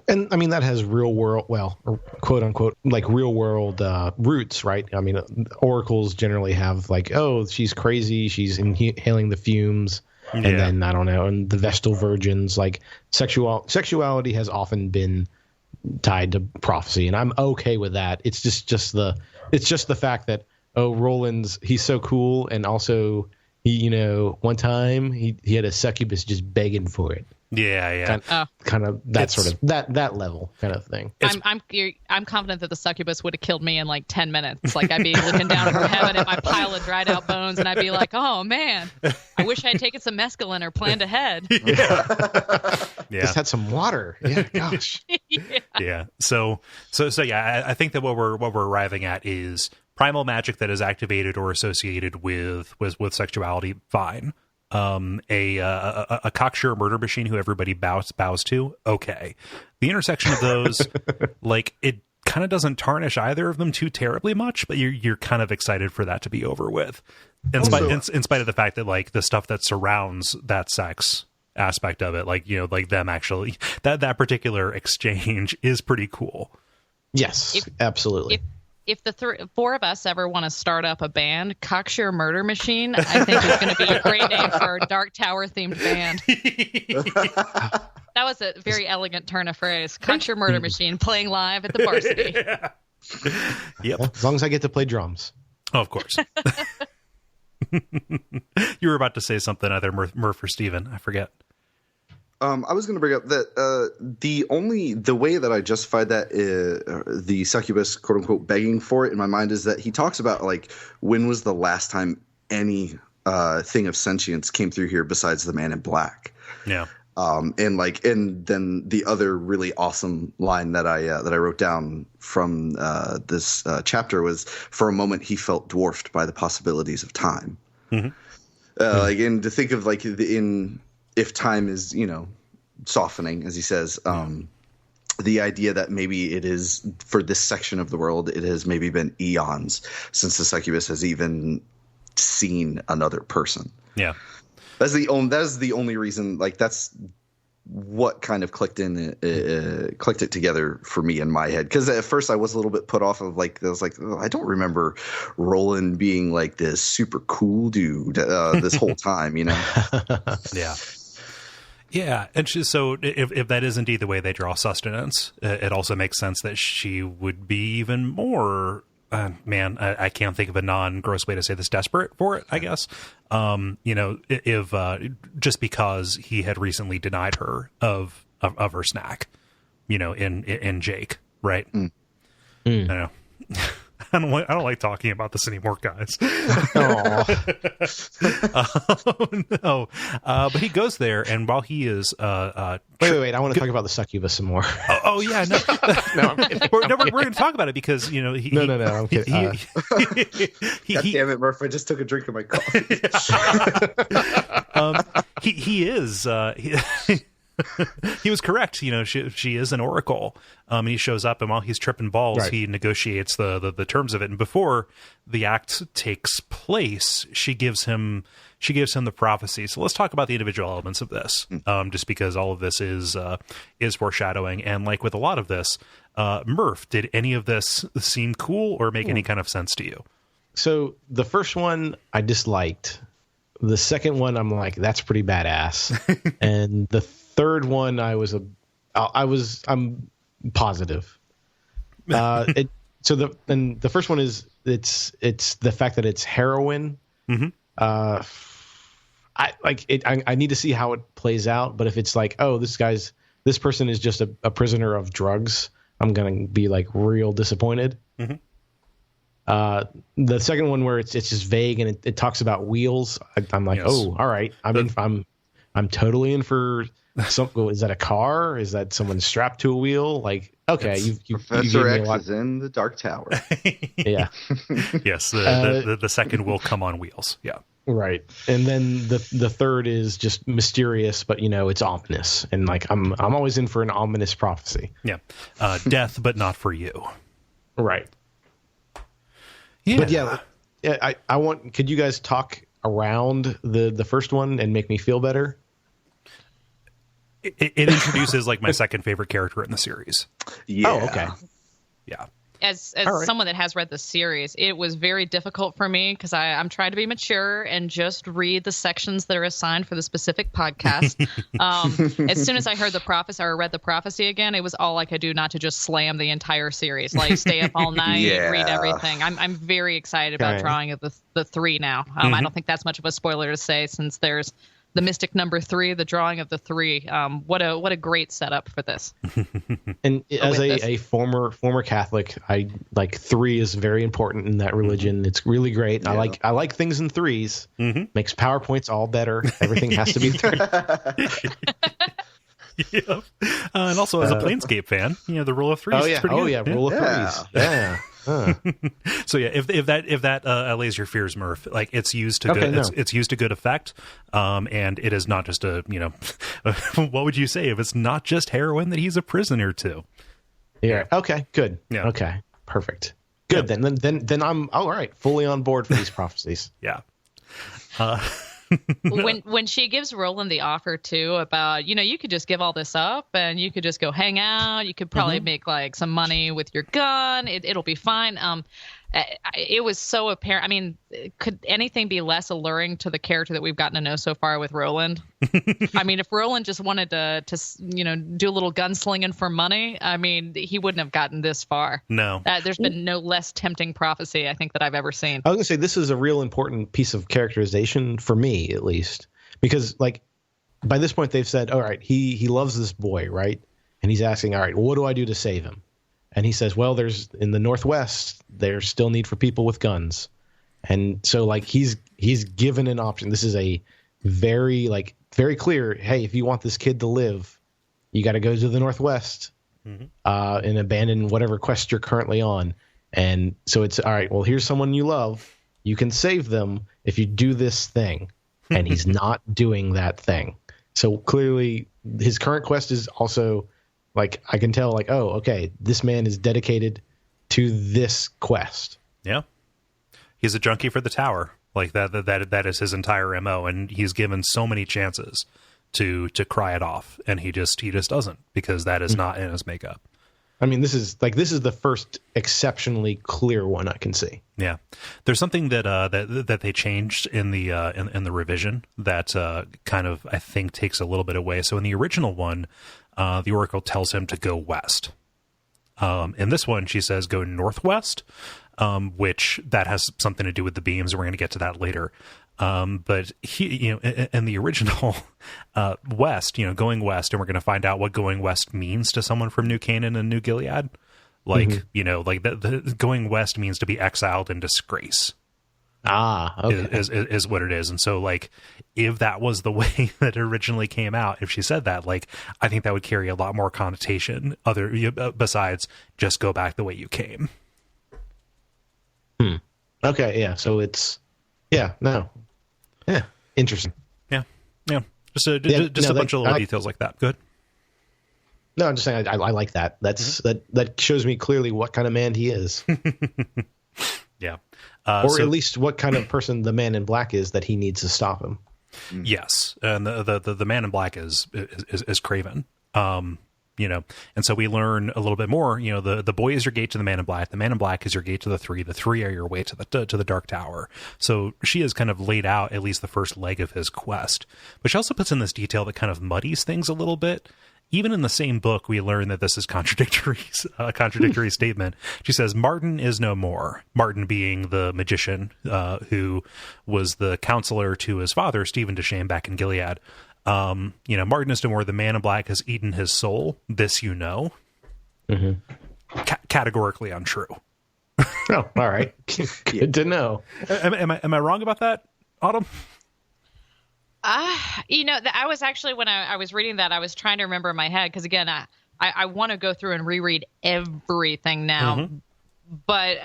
And I mean, that has real world, quote unquote, like real world roots, right? I mean, oracles generally have like, oh, she's crazy, she's inhaling the fumes. And then, I don't know, and the Vestal Virgins, like sexuality has often been tied to prophecy, and I'm okay with that. It's just the fact that, oh, Roland's, he's so cool, and also he, one time he had a succubus just begging for it. Yeah. Kind of that sort of that level kind of thing. I'm confident that the succubus would have killed me in like 10 minutes. Like I'd be looking down from heaven at my pile of dried out bones, and I'd be like, "Oh man, I wish I had taken some mescaline or planned ahead." Just had some water. Yeah, gosh. Yeah. So yeah, I think that what we're arriving at is primal magic that is activated or associated with sexuality. Fine. A cocksure murder machine who everybody bows to. Okay. The intersection of those, like, it kind of doesn't tarnish either of them too terribly much, but you're kind of excited for that to be over with. In spite of the fact that, like, the stuff that surrounds that sex aspect of it, like, like them actually, that particular exchange is pretty cool. Yes, absolutely. If the four of us ever want to start up a band, Cocksure Murder Machine, I think is going to be a great name for a Dark Tower themed band. That was a very elegant turn of phrase. Cocksure Murder Machine playing live at the Varsity. Yep. As long as I get to play drums. Oh, of course. You were about to say something, either Murph or Stephen. I forget. I was going to bring up that the way that I justified that the succubus, quote unquote, begging for it in my mind is that he talks about, like, when was the last time any thing of sentience came through here besides the Man in Black. Yeah. And then the other really awesome line that I wrote down from this chapter was, for a moment he felt dwarfed by the possibilities of time. Mm-hmm. And to think of, like, if time is, softening, as he says, the idea that maybe it is, for this section of the world, it has maybe been eons since the succubus has even seen another person. Yeah. That is the only reason, like, that's what kind of clicked it together for me in my head. Because at first I was a little bit put off of, like, I was like, oh, I don't remember Roland being like this super cool dude this whole time, Yeah. Yeah, and so if that is indeed the way they draw sustenance, it also makes sense that she would be even more, I can't think of a non-gross way to say this, desperate for it, I guess. If just because he had recently denied her of her snack, in Jake, right? I don't know. I don't like talking about this anymore, guys. No. But he goes there, and while he is wait, I want to talk about the succubus some more. Yeah, no, we're going to talk about it because no, I'm kidding. God damn it, Murph! I just took a drink of my coffee. He is. He was correct. She is an oracle. He shows up, and while he's tripping balls, right, he negotiates the terms of it. And before the act takes place, she gives him the prophecy. So let's talk about the individual elements of this, just because all of this is foreshadowing. And like with a lot of this, Murph, did any of this seem cool or make any kind of sense to you? So the first one I disliked. The second one, I'm like, that's pretty badass. And the third one, I'm positive. So the first one is it's the fact that it's heroin. Mm-hmm. I need to see how it plays out. But if it's like, oh, this person is just a prisoner of drugs, I'm gonna be like real disappointed. Mm-hmm. The second one where it's just vague and it talks about wheels, I'm like, oh, all right, I'm totally in for something. Is that a car? Is that someone strapped to a wheel? Like, okay, you Professor X is in the Dark Tower. Yeah. Yes, the second will come on wheels. Yeah. Right. And then the third is just mysterious, but it's ominous. And like I'm always in for an ominous prophecy. Yeah. Death, but not for you. Right. Yeah. But yeah, I want, could you guys talk around the first one and make me feel better? It introduces like my second favorite character in the series. Yeah. Oh, okay. Yeah. As right. someone that has read the series, it was very difficult for me because I'm trying to be mature and just read the sections that are assigned for the specific podcast. As soon as I heard the prophecy or read the prophecy again, it was all I could do not to just slam the entire series, like stay up all night, read everything. I'm very excited about drawing of the 3 now. I don't think that's much of a spoiler to say since there's the Mystic number 3, the drawing of the 3. What a great setup for this. And as a former Catholic, I like 3 is very important in that religion. It's really great. Yeah. I like things in 3s. Mm-hmm. Makes PowerPoints all better. Everything has to be 3. Yeah. And also as a Planescape fan, the rule of 3s. Oh yeah. Is pretty good. Rule of 3s. Yeah. So yeah, if that allays your fears, Murph, like it's used to good, it's used to good effect, and it is not just a what would you say if it's not just heroin that he's a prisoner to? Yeah. Okay. Good. Yeah. Okay. Perfect. Good. Yeah. Then I'm all right. Fully on board for these prophecies. Yeah. when she gives Roland the offer too about you could just give all this up and you could just go hang out, you could probably make like some money with your gun, it'll be fine. It was so apparent. I mean, could anything be less alluring to the character that we've gotten to know so far with Roland? I mean, if Roland just wanted to do a little gunslinging for money, I mean, he wouldn't have gotten this far. No. There's been no less tempting prophecy, I think, that I've ever seen. I was going to say, this is a real important piece of characterization for me, at least. Because, like, by this point, they've said, all right, he loves this boy, right? And he's asking, all right, well, what do I do to save him? And he says, well, there's in the Northwest, there's still need for people with guns. And so like he's given an option. This is a very clear, hey, if you want this kid to live, you got to go to the Northwest and abandon whatever quest you're currently on. And so it's all right, well, here's someone you love. You can save them if you do this thing. And he's not doing that thing. So clearly his current quest is also like, I can tell, like, oh, okay, this man is dedicated to this quest. Yeah. He's a junkie for the tower. Like, that is his entire MO, and he's given so many chances to cry it off, and he just doesn't, because that is not in his makeup. I mean, this is the first exceptionally clear one I can see. Yeah. There's something that they changed in the in the revision that kind of, I think, takes a little bit away. So in the original one, the Oracle tells him to go west. In this one, she says go northwest, which that has something to do with the beams. We're going to get to that later. But he, in the original west, going west, and we're going to find out what going west means to someone from New Canaan and New Gilead. Like, like the going west means to be exiled in disgrace. Okay. Is what it is. And so, like, if that was the way that it originally came out, if she said that, like, I think that would carry a lot more connotation besides just go back the way you came. Okay. Yeah. So it's, interesting. Yeah. Just a bunch of little details like that. Good. No, I'm just saying I like that. That shows me clearly what kind of man he is. Yeah. Or at least what kind of person the man in black is that he needs to stop him. Yes. And the man in black is Craven. And so we learn a little bit more. The boy is your gate to the man in black. The man in black is your gate to the 3. The 3 are your way to the Dark Tower. So she has kind of laid out at least the first leg of his quest. But she also puts in this detail that kind of muddies things a little bit. even in the same book, we learn that this is contradictory, a contradictory statement. She says, Martin is no more. Martin being the magician who was the counselor to his father, Stephen Deshane, back in Gilead. Martin is no more. The man in black has eaten his soul. This you know. Mm-hmm. Categorically untrue. Oh, all right. Good to know. Am I wrong about that, Autumn? I was actually, when I was reading that, I was trying to remember in my head, because again, I want to go through and reread everything now. Mm-hmm. But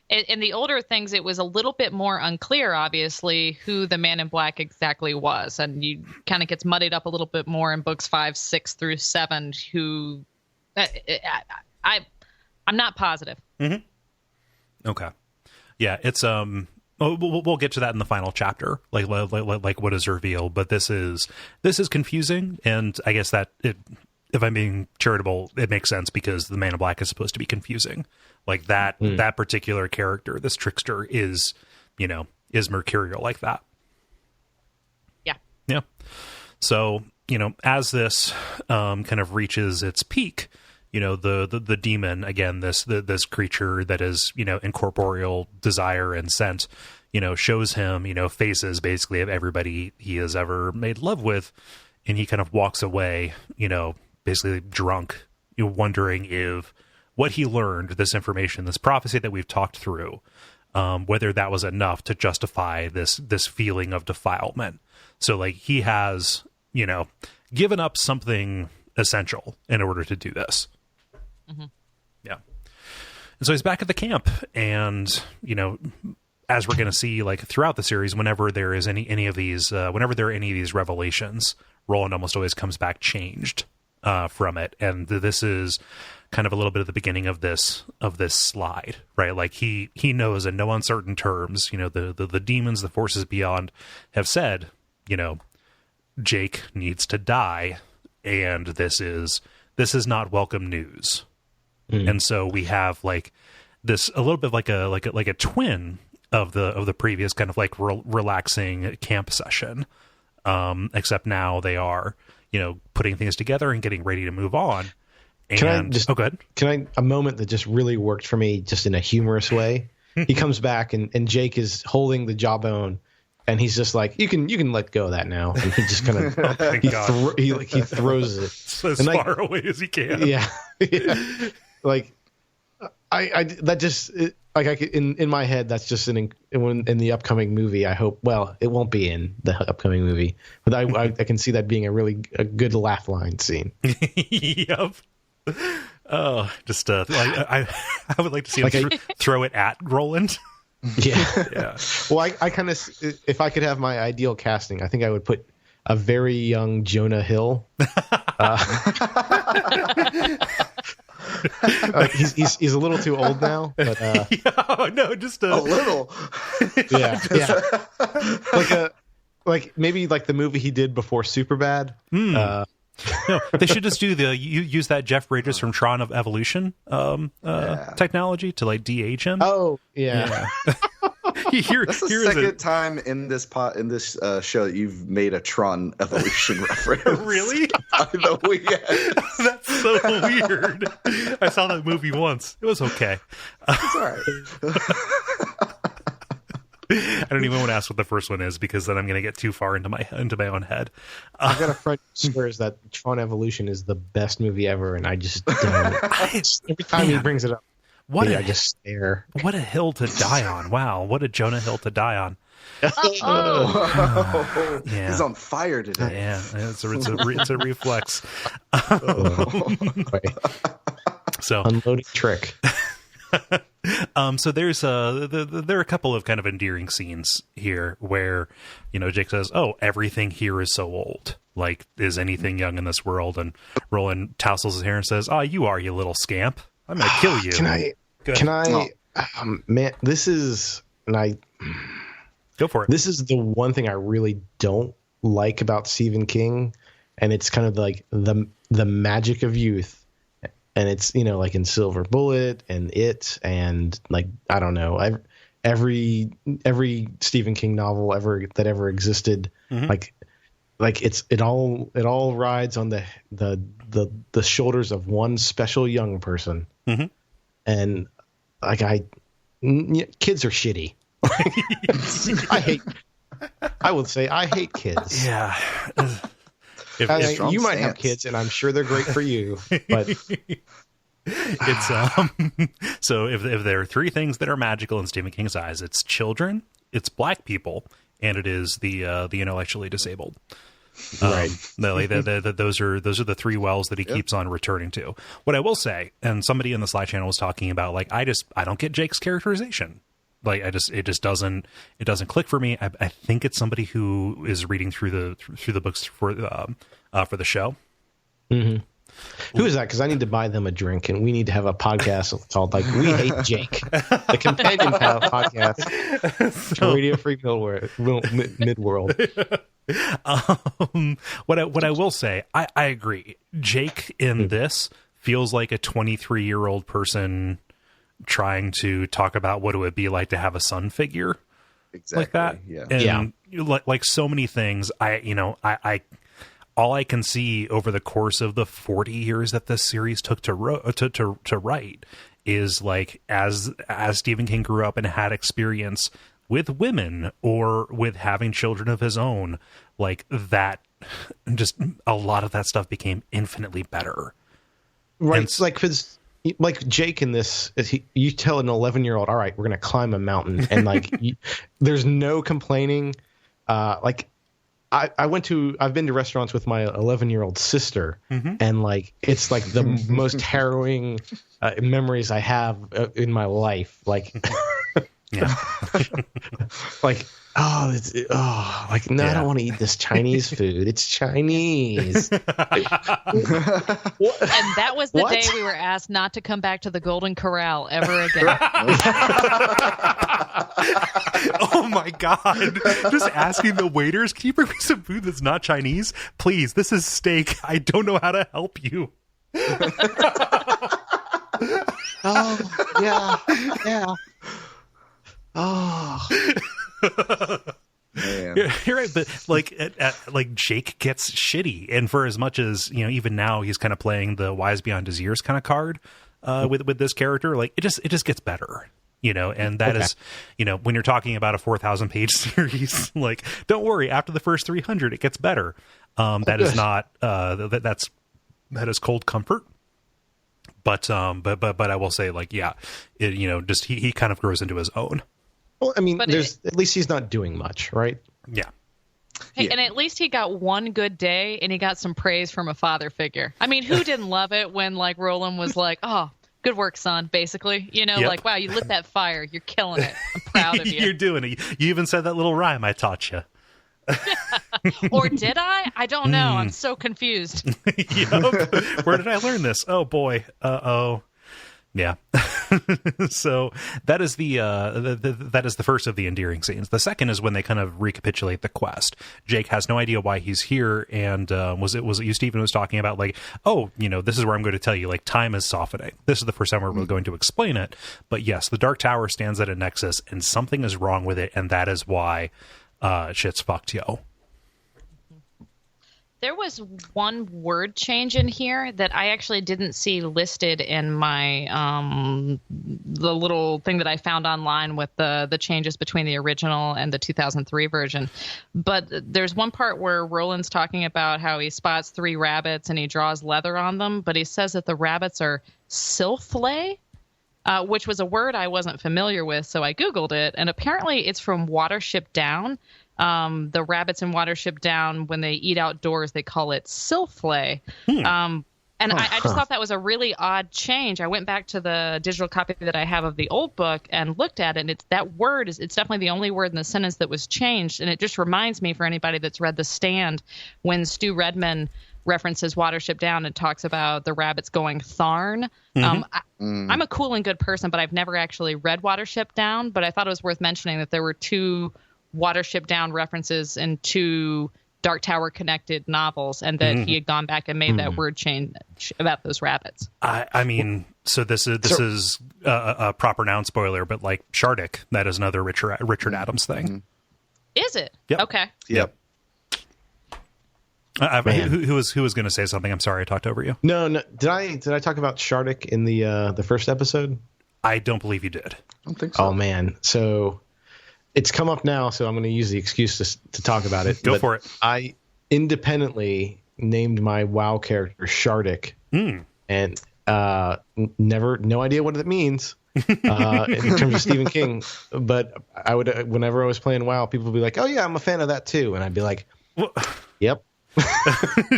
in the older things, it was a little bit more unclear, obviously, who the man in black exactly was. And you kind of gets muddied up a little bit more in books 5, 6 through 7, who I'm not positive. Mm-hmm. Okay. Yeah, it's we'll get to that in the final chapter, like what is revealed. But this is confusing, and I guess that if I'm being charitable, it makes sense because the Man in Black is supposed to be confusing. Like that that particular character, this trickster, is mercurial like that. Yeah. Yeah. So as this kind of reaches its peak, the demon, again, this creature that is, incorporeal desire and scent, shows him, faces basically of everybody he has ever made love with. And he kind of walks away, basically drunk, wondering if what he learned, this information, this prophecy that we've talked through, whether that was enough to justify this feeling of defilement. So like he has, given up something essential in order to do this. Mm-hmm. Yeah. And so he's back at the camp, and as we're going to see, like throughout the series, whenever there is any of these, whenever there are any of these revelations, Roland almost always comes back changed from it, and this is kind of a little bit of the beginning of this slide, right? Like he knows in no uncertain terms, the demons, the forces beyond, have said, Jake needs to die, and this is not welcome news. And so we have like this a little bit like a twin of the previous kind of like relaxing camp session, except now they are putting things together and getting ready to move on. And go ahead. A moment that just really worked for me, just in a humorous way. He comes back and Jake is holding the jawbone, and he's just like, you can let go of that now. And he just kind of he throws it as far away as he can. Yeah. Like I that just in my head, that's just in the upcoming movie. I hope, well, it won't be in the upcoming movie, but I can see that being a good laugh line scene. Yep. Oh, just I would like to see him throw it at Roland. Yeah. Yeah. Well, I kind of, if I could have my ideal casting, I think I would put a very young Jonah Hill. He's a little too old now, but no, just a little. Yeah. Like maybe like the movie he did before Superbad. No, they should just use that Jeff Bridges from Tron of Evolution technology to like de-age him. Oh yeah. That's the second time in this show that you've made a Tron Evolution reference. Really? Yes. That's so weird. I saw that movie once. It was okay. It's all right. I don't even want to ask what the first one is, because then I'm going to get too far into my own head. I've got a friend who swears that Tron Evolution is the best movie ever, and I just don't. Every time he brings it up, I just stare. What a hill to die on! Wow, what a Jonah Hill to die on. Yeah. He's on fire today. Yeah, it's a reflex. So unloading trick. So there's there are a couple of kind of endearing scenes here where Jake says, "Oh, everything here is so old. Like, is anything young in this world?" And Roland tousles his hair and says, "Oh, you are, you little scamp. I'm gonna kill you." Can I? Man, this is, and I go for it. This is the one thing I really don't like about Stephen King, and it's kind of like the magic of youth. And it's, like in Silver Bullet and and like, I don't know, every Stephen King novel that ever existed, like like it all rides on the shoulders of one special young person. Mm-hmm. And like kids are shitty. I would say I hate kids. Yeah. You might have kids, and I'm sure they're great for you. But it's so if there are three things that are magical in Stephen King's eyes, it's children, it's black people, and it is the intellectually disabled. Right. Those are the three wells that he keeps on returning to. What I will say, and somebody in the Sly channel was talking about, like, I don't get Jake's characterization. Like, it just doesn't click for me. I think it's somebody who is reading through the books for the show. Mm-hmm. Who is that? Because I need to buy them a drink, and we need to have a podcast called like "We Hate Jake," the companion podcast to Radio Free Midworld. What I will say, I agree. Jake in this feels like a 23-year-old person trying to talk about what it would be like to have a son figure, like that. Yeah. And like so many things, I all I can see over the course of the 40 years that this series took to write is like as Stephen King grew up and had experience with women or with having children of his own, like that, just a lot of that stuff became infinitely better. Right. It's like, because like Jake in this, you tell an 11-year-old, all right, we're going to climb a mountain. And like, there's no complaining. Like I've been to restaurants with my 11-year-old sister, and like, it's like the most harrowing memories I have in my life. Like, yeah. Like, I don't want to eat this Chinese food. It's Chinese. And that was the day we were asked not to come back to the Golden Corral ever again. Oh my God. Just asking the waiters, can you bring me some food that's not Chinese? Please, this is steak. I don't know how to help you. Oh, yeah. Oh. Man. You're right, but like like Jake gets shitty, and for as much as even now he's kind of playing the wise beyond his years kind of card with this character, like it just gets better, and that is when you're talking about a 4,000 page series, like don't worry, after the first 300 it gets better. That is not that is cold comfort. But I will say, like, yeah, just he kind of grows into his own. Well, I mean, at least he's not doing much, right? Yeah. Hey, Yeah. and at least he got one good day, and he got some praise from a father figure. I mean, who didn't love it when like Roland was like, "Oh, good work, son," basically, Yep. like, "Wow, you lit that fire. You're killing it. I'm proud of you." You're doing it. You even said that little rhyme I taught you. Or did I? I don't know. I'm so confused. Yep. Where did I learn this? Oh boy. Oh. Yeah. So that is that is the first of the endearing scenes. The second is when they kind of recapitulate the quest. Jake has no idea why he's here, and was it you, Stephen, was talking about like, oh, this is where I'm going to tell you, like, time is softening. This is the first time we're really going to explain it. But yes, the Dark Tower stands at a nexus, and something is wrong with it, and that is why shit's fucked, yo. There was one word change in here that I actually didn't see listed in my the little thing that I found online with the changes between the original and the 2003 version. But there's one part where Roland's talking about how he spots 3 rabbits and he draws leather on them, but he says that the rabbits are sylphlay, which was a word I wasn't familiar with, so I Googled it, and apparently it's from Watership Down. The rabbits in Watership Down, when they eat outdoors, they call it sylphlay. And I just thought that was a really odd change. I went back to the digital copy that I have of the old book and looked at it, and that word it's definitely the only word in the sentence that was changed. And it just reminds me, for anybody that's read The Stand, when Stu Redman references Watership Down and talks about the rabbits going Tharn. I'm a cool and good person, but I've never actually read Watership Down, but I thought it was worth mentioning that there were 2 Watership Down references in 2 Dark Tower connected novels, and that he had gone back and made that word change about those rabbits. I mean, so this is a proper noun spoiler, but like Shardik, that is another Richard Adams thing. Is it? Yep. Okay. Yep. Who was going to say something? I'm sorry, I talked over you. No. Did I talk about Shardik in the first episode? I don't believe you did. I don't think so. Oh man, so it's come up now, so I'm going to use the excuse to talk about it. Go for it. I independently named my WoW character Shardik, and no idea what it means in terms of Stephen King. But I would, whenever I was playing WoW, people would be like, "Oh yeah, I'm a fan of that too," and I'd be like, "Yep."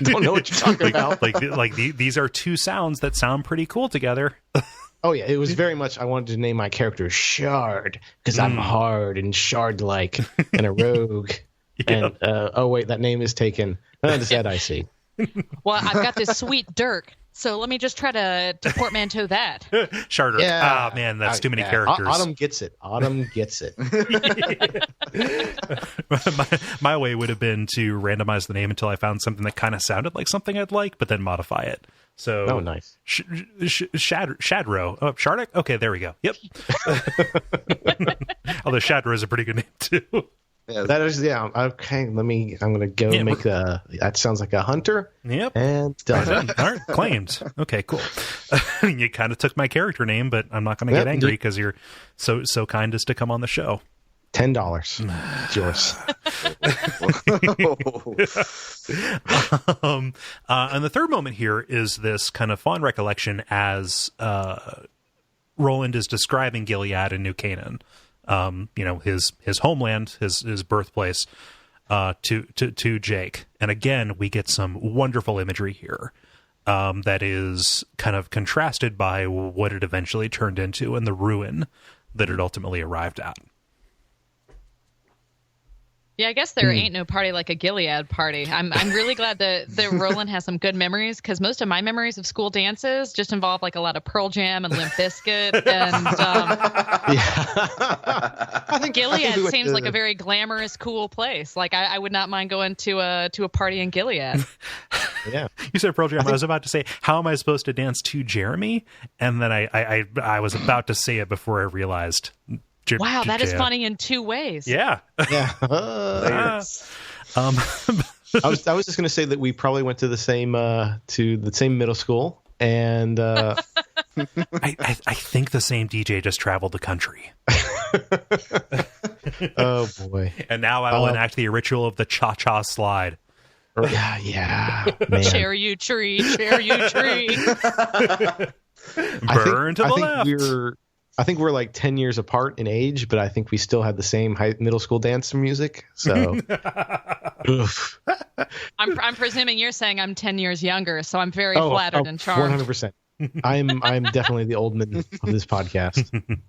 Don't know what you're talking about. These are two sounds that sound pretty cool together. Oh yeah, it was very much. I wanted to name my character Shard because I'm hard and shard-like and a rogue. And oh wait, that name is taken. Instead, I see. Well, I've got this sweet Dirk, so let me just try to portmanteau that. Sharder. Yeah. Ah, man, that's too many characters. Autumn gets it. My way would have been to randomize the name until I found something that kind of sounded like something I'd like, but then modify it. So, nice. Shadro. Oh, Shardik? Okay, there we go. Yep. Although Shadro is a pretty good name, too. Yeah, that is, okay, I'm going to go make that sounds like a hunter. Yep. And done. All right, claimed. Okay, cool. You kind of took my character name, but I'm not going to get angry because you're so kind as to come on the show. $10. It's yours. And the third moment here is this kind of fond recollection as Roland is describing Gilead and New Canaan, his homeland, his birthplace, to Jake. And again, we get some wonderful imagery here that is kind of contrasted by what it eventually turned into and the ruin that it ultimately arrived at. Yeah, I guess there ain't no party like a Gilead party. I'm really glad that Roland has some good memories, because most of my memories of school dances just involve like a lot of Pearl Jam and Limp Bizkit, and I think Gilead seems like a very glamorous, cool place. Like I would not mind going to a party in Gilead. Yeah, you said Pearl Jam. I was about to say, how am I supposed to dance to Jeremy? And then I was about to say it before I realized. Wow, that is funny in two ways. Yeah. I was just going to say that we probably went to the same middle school, and I think the same DJ just traveled the country. Oh boy! And now I will enact the ritual of the cha-cha slide. Yeah, man. Chair you tree, chair you tree. Burn to the left. I think we're like 10 years apart in age, but I think we still had the same middle school dance music. So, I'm presuming you're saying I'm 10 years younger, so I'm very flattered and charmed. 100%. I'm definitely the old man of this podcast.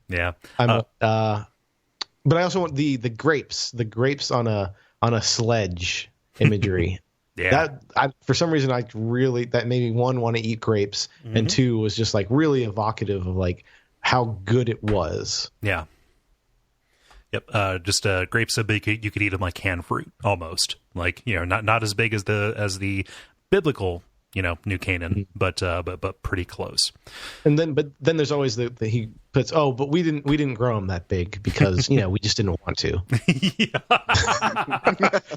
Yeah. But I also want the grapes on a sledge imagery. Yeah. For some reason, that made me want to eat grapes, and two was just like really evocative of like how good it was. Yeah. Yep. Just grapes so big you could eat them like canned fruit almost. Like, not as big as the biblical, New Canaan, but pretty close. And then there's always the he puts, but we didn't grow them that big because we just didn't want to. Yeah.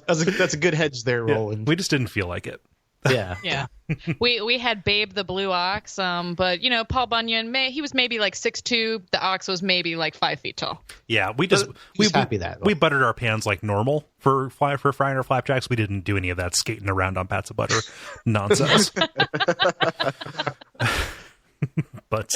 That's a good hedge there, Roland. We just didn't feel like it. Yeah. Yeah. We had Babe the Blue Ox, but Paul Bunyan, he was maybe like 6'2". The ox was maybe like 5 feet tall. Yeah, we happy that we buttered our pans like normal for frying our flapjacks. We didn't do any of that skating around on pats of butter nonsense. But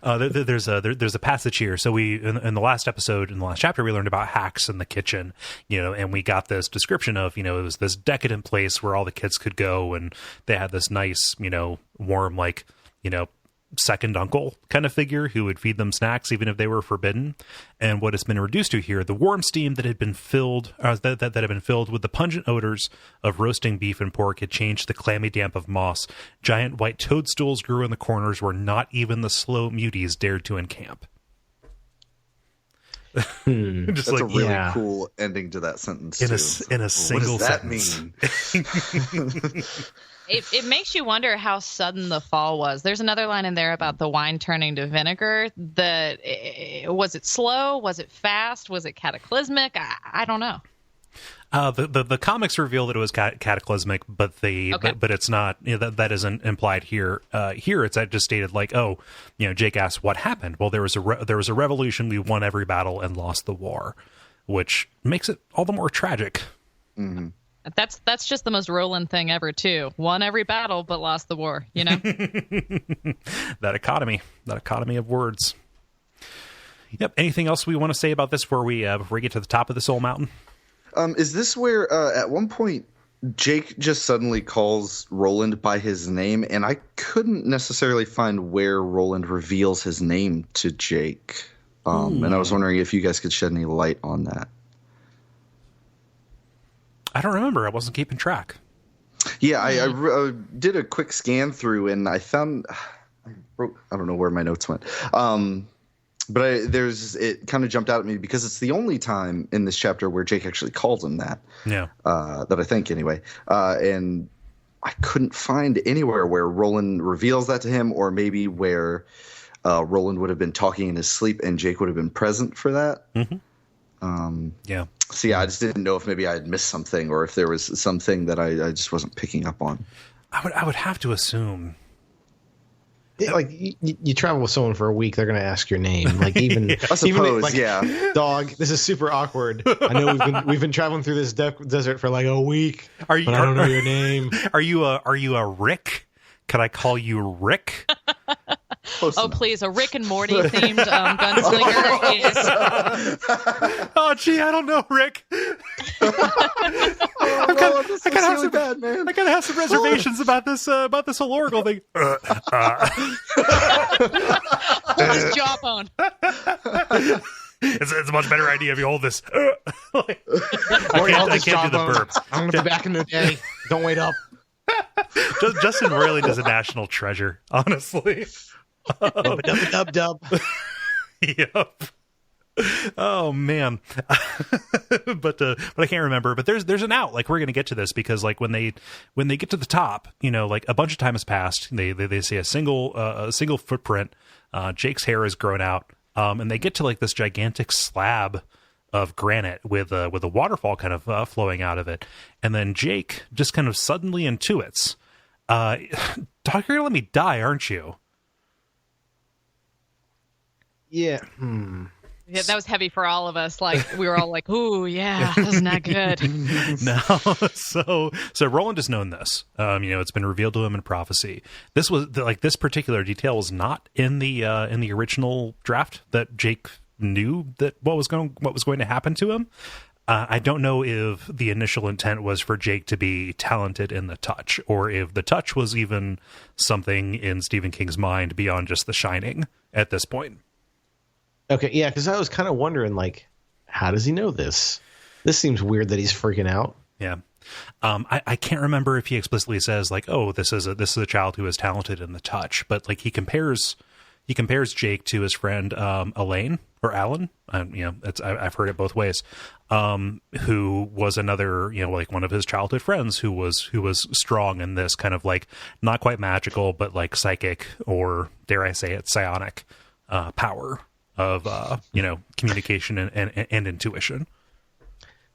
there's a passage here. So we in the last chapter, we learned about hacks in the kitchen, and we got this description of, it was this decadent place where all the kids could go, and they had this nice, warm, like, second uncle kind of figure who would feed them snacks even if they were forbidden. And what it's been reduced to here, the warm steam that had been filled that had been filled with the pungent odors of roasting beef and pork had changed the clammy damp of moss. Giant white toadstools grew in the corners where not even the slow muties dared to encamp. That's a really cool ending to that sentence in a single sentence. What does that mean? It makes you wonder how sudden the fall was. There's another line in there about the wine turning to vinegar. Was it slow? Was it fast? Was it cataclysmic? I don't know. The comics reveal that it was cataclysmic, but but it's not. That isn't implied here. Here it's just stated like, oh, Jake asks what happened. Well, there was a revolution. We won every battle and lost the war, which makes it all the more tragic. Mm-hmm. That's just the most Roland thing ever too. Won every battle but lost the war. That economy of words. Yep. Anything else we want to say about this before we get to the top of the Soul Mountain? Is this where at one point Jake just suddenly calls Roland by his name, and I couldn't necessarily find where Roland reveals his name to Jake, and I was wondering if you guys could shed any light on that. I don't remember. I wasn't keeping track. Yeah, I did a quick scan through, and I found I don't know where my notes went. But it kind of jumped out at me because it's the only time in this chapter where Jake actually calls him that. Yeah. That I think anyway. And I couldn't find anywhere where Roland reveals that to him, or maybe where Roland would have been talking in his sleep and Jake would have been present for that. Mm-hmm. Yeah. So yeah, I just didn't know if maybe I had missed something or if there was something that I just wasn't picking up on. I would have to assume. Like you travel with someone for a week, they're going to ask your name. Like even, I suppose, yeah. Dog, this is super awkward. I know we've been traveling through this desert for like a week. But I don't know your name. Are you a Rick? Can I call you Rick? Please, a Rick and Morty themed gunslinger is. Oh, gee, I don't know, Rick. I gotta have some reservations about this whole Oracle thing. Hold his jawbone. It's a much better idea if you hold this. I can't do the burps. I'm gonna be back in the day. Don't wait up. Justin Roiland is a national treasure, honestly. Dub. Yep. Oh man. but I can't remember. But there's an out. Like, we're gonna get to this because like when they get to the top, like a bunch of time has passed. They see a single footprint. Jake's hair has grown out. And they get to like this gigantic slab of granite with a waterfall kind of flowing out of it. And then Jake just kind of suddenly intuits, Doc, you're gonna let me die, aren't you? Yeah. Yeah, that was heavy for all of us. Like, we were all like, "Ooh, yeah, that's not good." No, so Roland has known this. It's been revealed to him in prophecy. This was this particular detail was not in the original draft that Jake knew that what was going to happen to him. I don't know if the initial intent was for Jake to be talented in the touch, or if the touch was even something in Stephen King's mind beyond just The Shining at this point. Okay, yeah, because I was kind of wondering, like, how does he know this? This seems weird that he's freaking out. Yeah. I can't remember if he explicitly says, like, oh, this is a child who is talented in the touch, but like he compares Jake to his friend Elaine or Alan. I've heard it both ways. Who was another, like one of his childhood friends who was strong in this kind of like not quite magical, but like psychic, or dare I say it, psionic power of communication and intuition.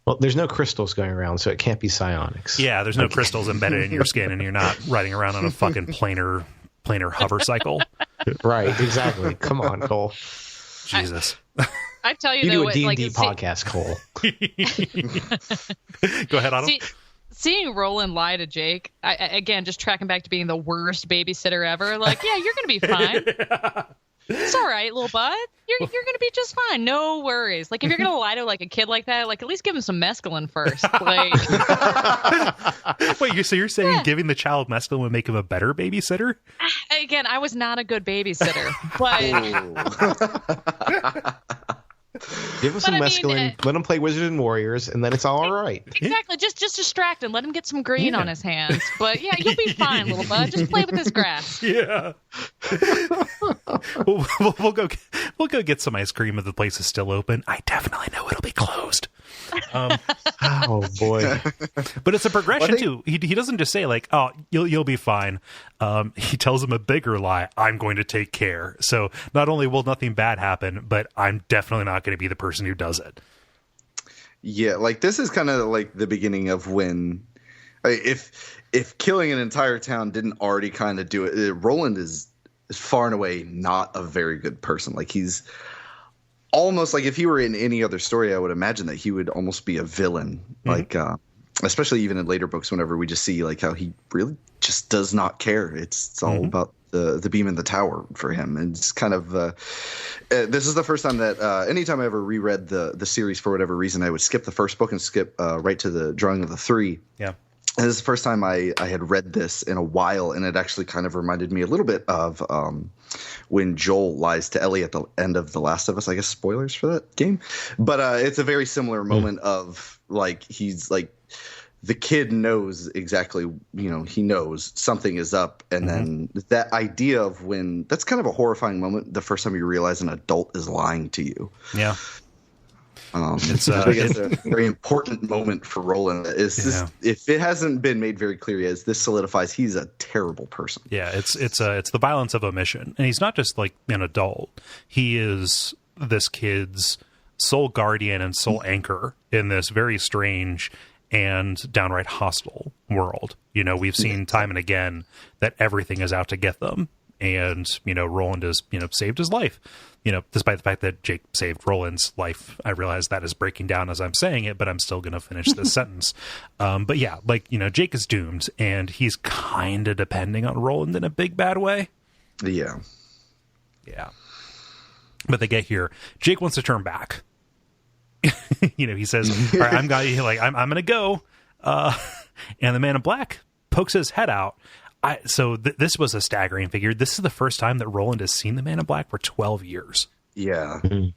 Well, there's no crystals going around, so it can't be psionics. Yeah, there's no crystals embedded in your skin, and you're not riding around on a fucking planar hover cycle. Right, exactly. Come on, Kole. Jesus. I tell you, you though, do a D&D podcast, Kole. Go ahead, Autumn. Seeing Roland lie to Jake, again, just tracking back to being the worst babysitter ever. Like, yeah, you're going to be fine. Yeah. It's all right, little bud. You're going to be just fine. No worries. Like, if you're going to lie to like a kid like that, like at least give him some mescaline first. Like, wait, so you're saying giving the child mescaline would make him a better babysitter? Again, I was not a good babysitter, but give him some mescaline. Let him play Wizards and Warriors, and then it's all right. Exactly. Just distract him. Let him get some green on his hands. But yeah, you'll be fine, little bud. Just play with this grass. Yeah. We'll go get some ice cream if the place is still open. I definitely know it'll be closed. Oh boy! But it's a progression too. He doesn't just say like, "Oh, you'll be fine." He tells him a bigger lie. I'm going to take care. So not only will nothing bad happen, but I'm definitely not going to be the person who does it. Yeah, like this is kind of like the beginning of when, if killing an entire town didn't already kind of do it, Roland is far and away not a very good person. Like he's almost like if he were in any other story, I would imagine that he would almost be a villain. Like, especially even in later books, whenever we just see like how he really just does not care. It's all about the beam in the tower for him. And it's kind of this is the first time that anytime I ever reread the series for whatever reason, I would skip the first book and skip right to the drawing of the three. Yeah. And this is the first time I had read this in a while, and it actually kind of reminded me a little bit of when Joel lies to Ellie at the end of The Last of Us. I guess spoilers for that game. But it's a very similar moment of like he's like the kid knows exactly, he knows something is up. And then that idea of when that's kind of a horrifying moment, the first time you realize an adult is lying to you. Yeah. It's a very important moment for Roland. If it hasn't been made very clear yet, this solidifies he's a terrible person. Yeah, it's the violence of omission, and he's not just like an adult. He is this kid's sole guardian and sole anchor in this very strange and downright hostile world. We've seen time and again that everything is out to get them, and Roland has saved his life. Despite the fact that Jake saved Roland's life. I realize that is breaking down as I'm saying it, but I'm still going to finish this sentence. But yeah, Jake is doomed, and he's kind of depending on Roland in a big bad way. Yeah. Yeah. But they get here. Jake wants to turn back. He says, all right, I'm going to go. And the man in black pokes his head out. This was a staggering figure. This is the first time that Roland has seen the Man in Black for 12 years. Yeah. And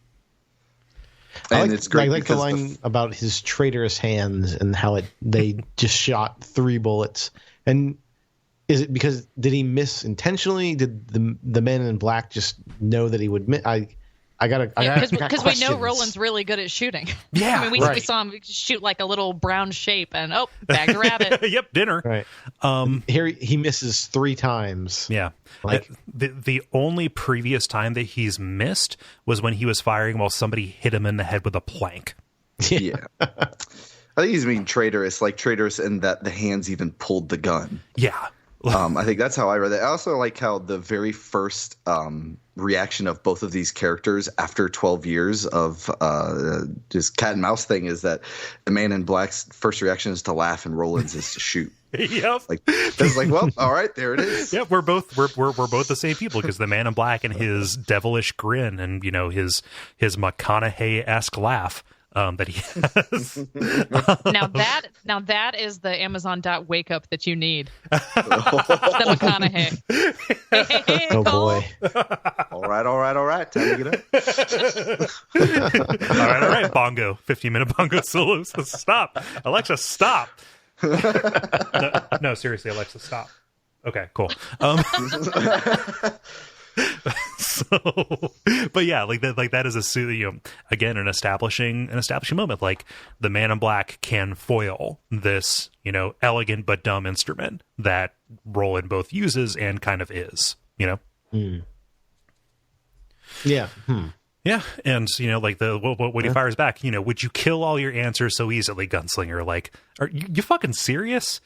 it's great. I like the line about his traitorous hands and how they just shot 3 bullets. And is it because did he miss intentionally? Did the Man in Black just know that he would miss? Because we know Roland's really good at shooting. Yeah, we saw him shoot like a little brown shape, and bagged a rabbit. Yep, dinner. Right. Here he misses 3 times. Yeah, the only previous time that he's missed was when he was firing while somebody hit him in the head with a plank. Yeah. I think he's being traitorous, in that the hands even pulled the gun. Yeah. I think that's how I read it. I also like how the very first reaction of both of these characters after 12 years of just cat and mouse thing is that the Man in Black's first reaction is to laugh and Roland's is to shoot. Yep. That's well, all right, there it is. Yeah, we're both the same people, because the Man in Black and his devilish grin and his McConaughey-esque laugh that he has. Now that is the Amazon wake up that you need. The McConaughey. Hey, oh boy. All right. Time to get up. All right. Bongo. 15-minute bongo solos. Stop. Alexa, stop. No, seriously, Alexa, stop. Okay, cool. But yeah, that is again an establishing moment. Like the Man in Black can foil this, elegant but dumb instrument that Roland both uses and kind of is, Yeah. Yeah, and when he fires back, would you kill all your answers so easily, Gunslinger? Like, are you fucking serious?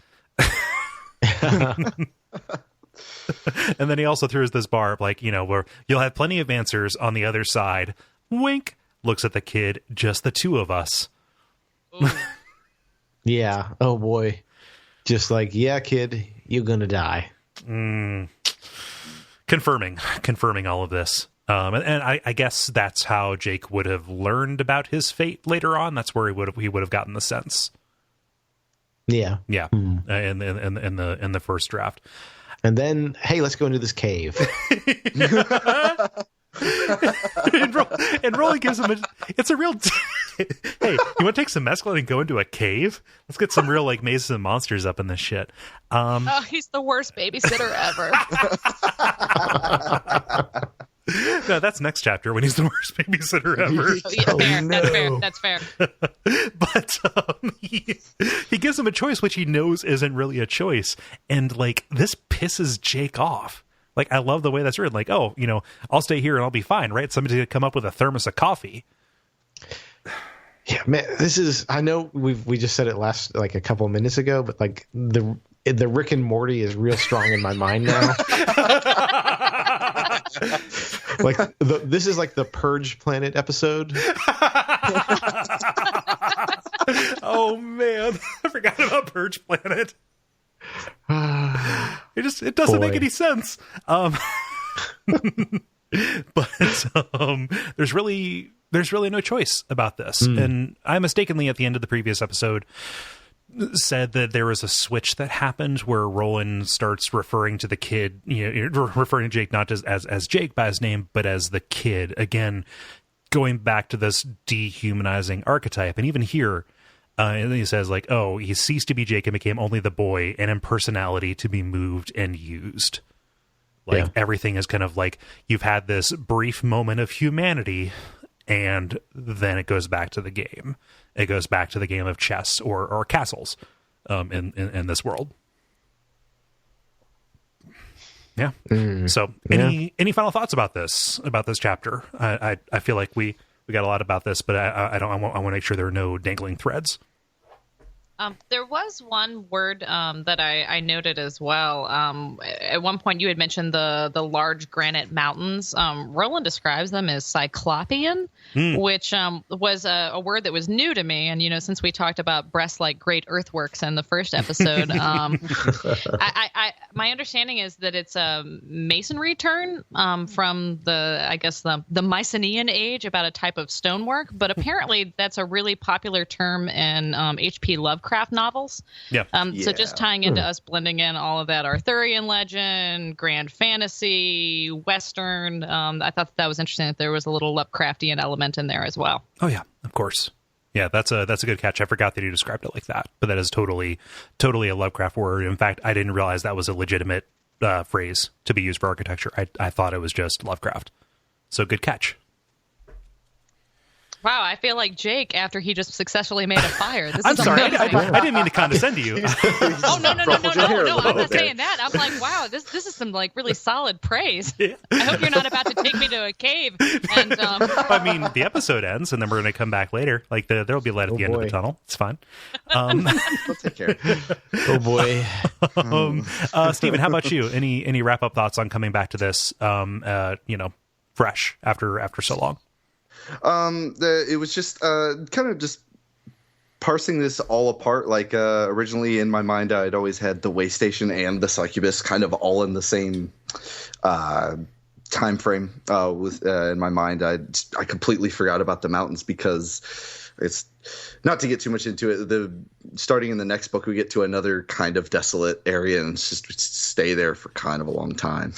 And then he also throws this barb, where you'll have plenty of answers on the other side. Wink. Looks at the kid, just the 2 of us. Yeah. Oh boy. Just yeah, kid, you're gonna die. Confirming all of this. And I guess that's how Jake would have learned about his fate later on. That's where he would have gotten the sense. Yeah. Yeah. In the first draft. And then, hey, let's go into this cave. and Roland gives him it's a real hey, you want to take some mescaline and go into a cave? Let's get some real mazes and monsters up in this shit. He's the worst babysitter ever. No, that's next chapter when he's the worst babysitter ever. That's fair. But he gives him a choice which he knows isn't really a choice, and this pisses Jake off. I love the way that's written. I'll stay here and I'll be fine, right? Somebody's gonna come up with a thermos of coffee. Yeah, man, this is. I know we just said it last like a couple of minutes ago, but like the Rick and Morty is real strong in my mind now. Like this is like the Purge Planet episode. Oh man, I forgot about Purge Planet. It doesn't make any sense. But there's really no choice about this. And I mistakenly at the end of the previous episode said that there was a switch that happened where Roland starts referring to the kid, referring to Jake not as Jake by his name, but as the kid. Again, going back to this dehumanizing archetype. And even here, and then he says like, oh, he ceased to be Jake and became only the boy, and in personality to be moved and used. Like everything is kind of like you've had this brief moment of humanity, and then it goes back to the game. It goes back to the game of chess or castles in this world. Yeah. So any final thoughts about this chapter? I feel like we got a lot about this, but I want to make sure there are no dangling threads. There was one word that I noted as well. At one point, you had mentioned the large granite mountains. Roland describes them as cyclopean, which was a word that was new to me. And since we talked about breasts like great earthworks in the first episode, my understanding is that it's a masonry term from the Mycenaean age about a type of stonework. But apparently, that's a really popular term in H.P. Lovecraft novels. So just tying into us blending in all of that Arthurian legend, grand fantasy, Western. I thought that was interesting that there was a little Lovecraftian element in there as well. Oh yeah, of course. Yeah, that's a good catch. I forgot that you described it like that, but that is totally a Lovecraft word. In fact, I didn't realize that was a legitimate phrase to be used for architecture. I thought it was just Lovecraft. So good catch. Wow, I feel like Jake after he just successfully made a fire. I'm sorry, I didn't mean to condescend to you. Oh, no, I'm not saying that. I'm like, wow, this is some like really solid praise. Yeah. I hope you're not about to take me to a cave. And I mean, the episode ends, and then we're going to come back later. Like there'll be light at the end of the tunnel. It's fine. We'll take care. Oh boy. Stephen, how about you? Any wrap up thoughts on coming back to this? Fresh after so long. It was just kind of just parsing this all apart. Like originally in my mind, I'd always had the way station and the succubus kind of all in the same time frame. In my mind, I completely forgot about the mountains because it's not to get too much into it. Starting in the next book, we get to another kind of desolate area and just stay there for kind of a long time.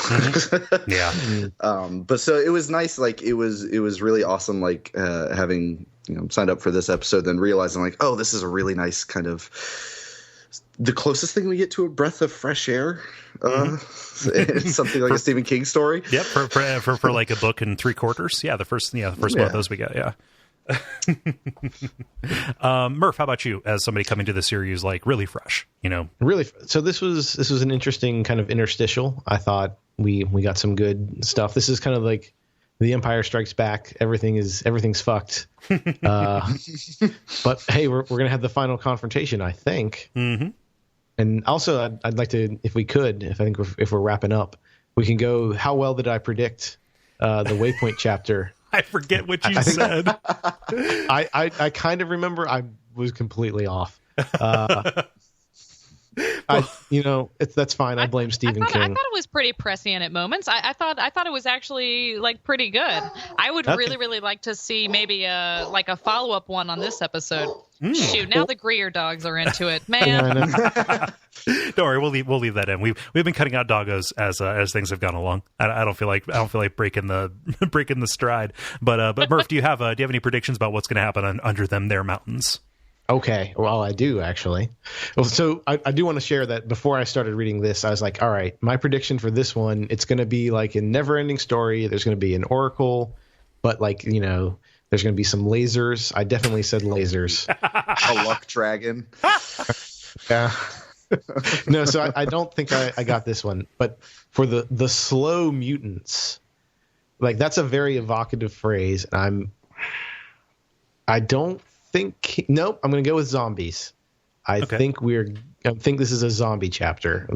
Yeah. But so it was nice. Like it was really awesome. Like having signed up for this episode, then realizing like, oh, this is a really nice kind of the closest thing we get to a breath of fresh air. It's something like a Stephen King story. Yep. For like a book and 3/4. Yeah. The first one of those we got. Yeah. Murph, how about you as somebody coming to the series like really fresh, really? So this was an interesting kind of interstitial. I thought we got some good stuff. This is kind of like The Empire Strikes Back. Everything's fucked. But hey, we're gonna have the final confrontation, I think. And also I'd like to, if we're wrapping up, we can go, how well did I predict the Waypoint chapter? I forget what you said. I kind of remember I was completely off. That's fine. I blame Stephen King. I thought it was pretty prescient at moments. I thought it was actually like pretty good. I would really like to see maybe a follow-up one on this episode. Shoot, now the Greer dogs are into it, man. Don't worry, we'll leave that in. We've been cutting out doggos as things have gone along. I don't feel like breaking the stride. But Murph, do you have any predictions about what's going to happen under them their mountains? Okay, well, I do actually. Well, so I do want to share that before I started reading this, I was like, all right, my prediction for this one, it's going to be like a never-ending story. There's going to be an oracle, but there's going to be some lasers. I definitely said lasers. A luck dragon. Yeah. No, so I don't think I got this one. But for the slow mutants, like that's a very evocative phrase. I don't think nope. I'm going to go with zombies. I think this is a zombie chapter.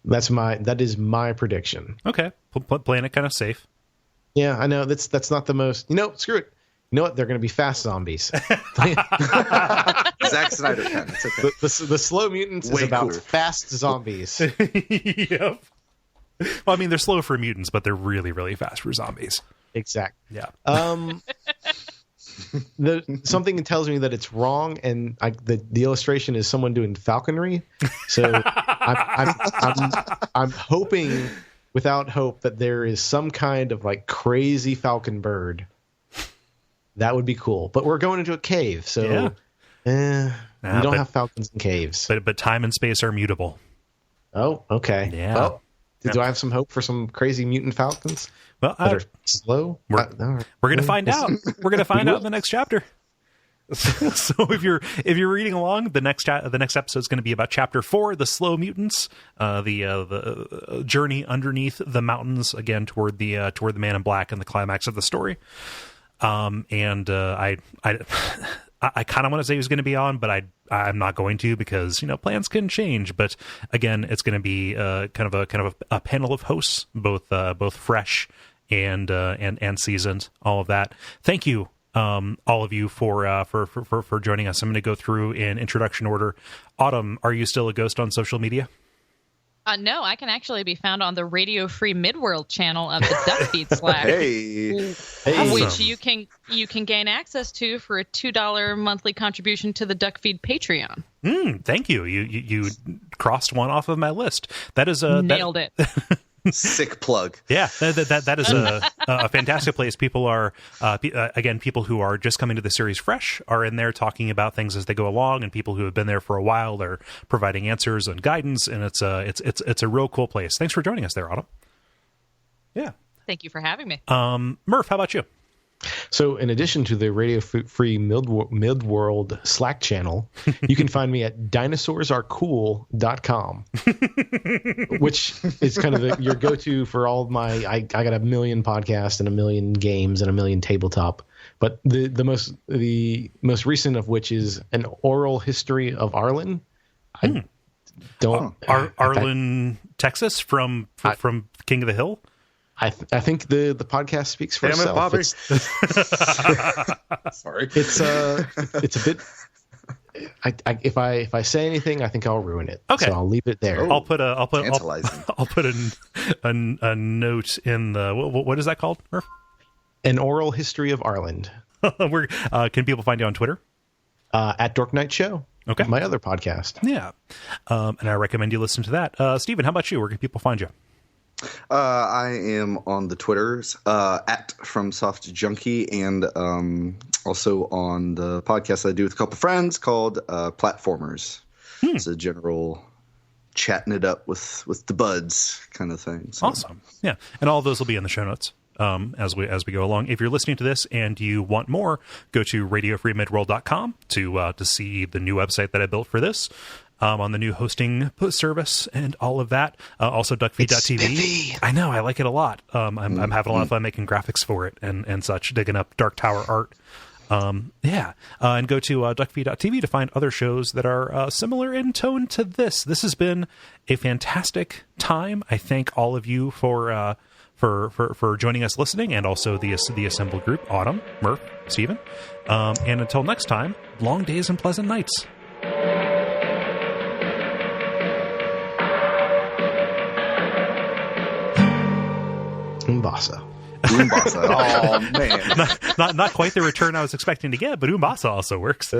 That is my prediction. Okay, playing it kind of safe. Yeah, I know that's not the most. Screw it. You know what? They're going to be fast zombies. Zack Snyder pen. It's okay. The Slow Mutants is about fast zombies. Yep. Well, I mean, they're slow for mutants, but they're really, really fast for zombies. Exactly. Yeah. Something tells me that it's wrong, and the illustration is someone doing falconry. So I'm hoping, without hope, that there is some kind of like crazy falcon bird. That would be cool. But we're going into a cave, so we don't have falcons in caves. But time and space are mutable. Oh, okay. Yeah. Well, do I have some hope for some crazy mutant falcons? Well, that are slow. We're going to find out. We're going to find out in the next chapter. So if you're reading along, the next episode is going to be about chapter 4, the slow mutants, the journey underneath the mountains again toward the Man in Black and the climax of the story. I kind of want to say who's going to be on, but I'm not going to because plans can change. But again, it's going to be kind of a panel of hosts, both fresh and seasoned, all of that. Thank you, all of you for joining us. I'm going to go through in introduction order. Autumn, are you still a ghost on social media? No, I can actually be found on the Radio Free Midworld channel of the Duckfeed Slack, which you can gain access to for a $2 monthly contribution to the Duckfeed Patreon. Thank you. You crossed one off of my list. That is nailed it. Sick plug. Yeah, that is a fantastic place. People are people who are just coming to the series fresh are in there talking about things as they go along, and people who have been there for a while are providing answers and guidance, and it's a real cool place. Thanks for joining us there, Autumn. Yeah, thank you for having me. Murph, how about you? So in addition to the Radio Free Midworld Slack channel, you can find me at dinosaursarecool.com, which is kind of your go-to for all of my, I got a million podcasts and a million games and a million tabletop. But the most recent of which is an oral history of Arlen. Arlen, Texas from King of the Hill. I think the podcast speaks for itself. Bobby. Sorry. It's a bit. If I say anything, I think I'll ruin it. Okay, so I'll leave it there. I'll put a note in the what is that called, Murph? An oral history of Arlen. Where can people find you on Twitter? At Dork Night Show. Okay, my other podcast. Yeah, and I recommend you listen to that. Stephen, how about you? Where can people find you? I am on the Twitters at FromSoftJunkie, and also on the podcast I do with a couple friends called Platformers. It's a general chatting it up with the buds kind of thing. So. Awesome, yeah, and all of those will be in the show notes as we go along. If you're listening to this and you want more, go to RadioFreeMidworld.com to see the new website that I built for this. On the new hosting service and all of that. Also, Duckfeed.tv. I know, I like it a lot. I'm having a lot of fun making graphics for it and such, digging up Dark Tower art. And go to Duckfeed.tv to find other shows that are similar in tone to this. This has been a fantastic time. I thank all of you for joining us listening, and also the assembled group, Autumn, Murph, Stephen. And until next time, long days and pleasant nights. Umbasa. Oh man, not quite the return I was expecting to get, but Umbasa also works.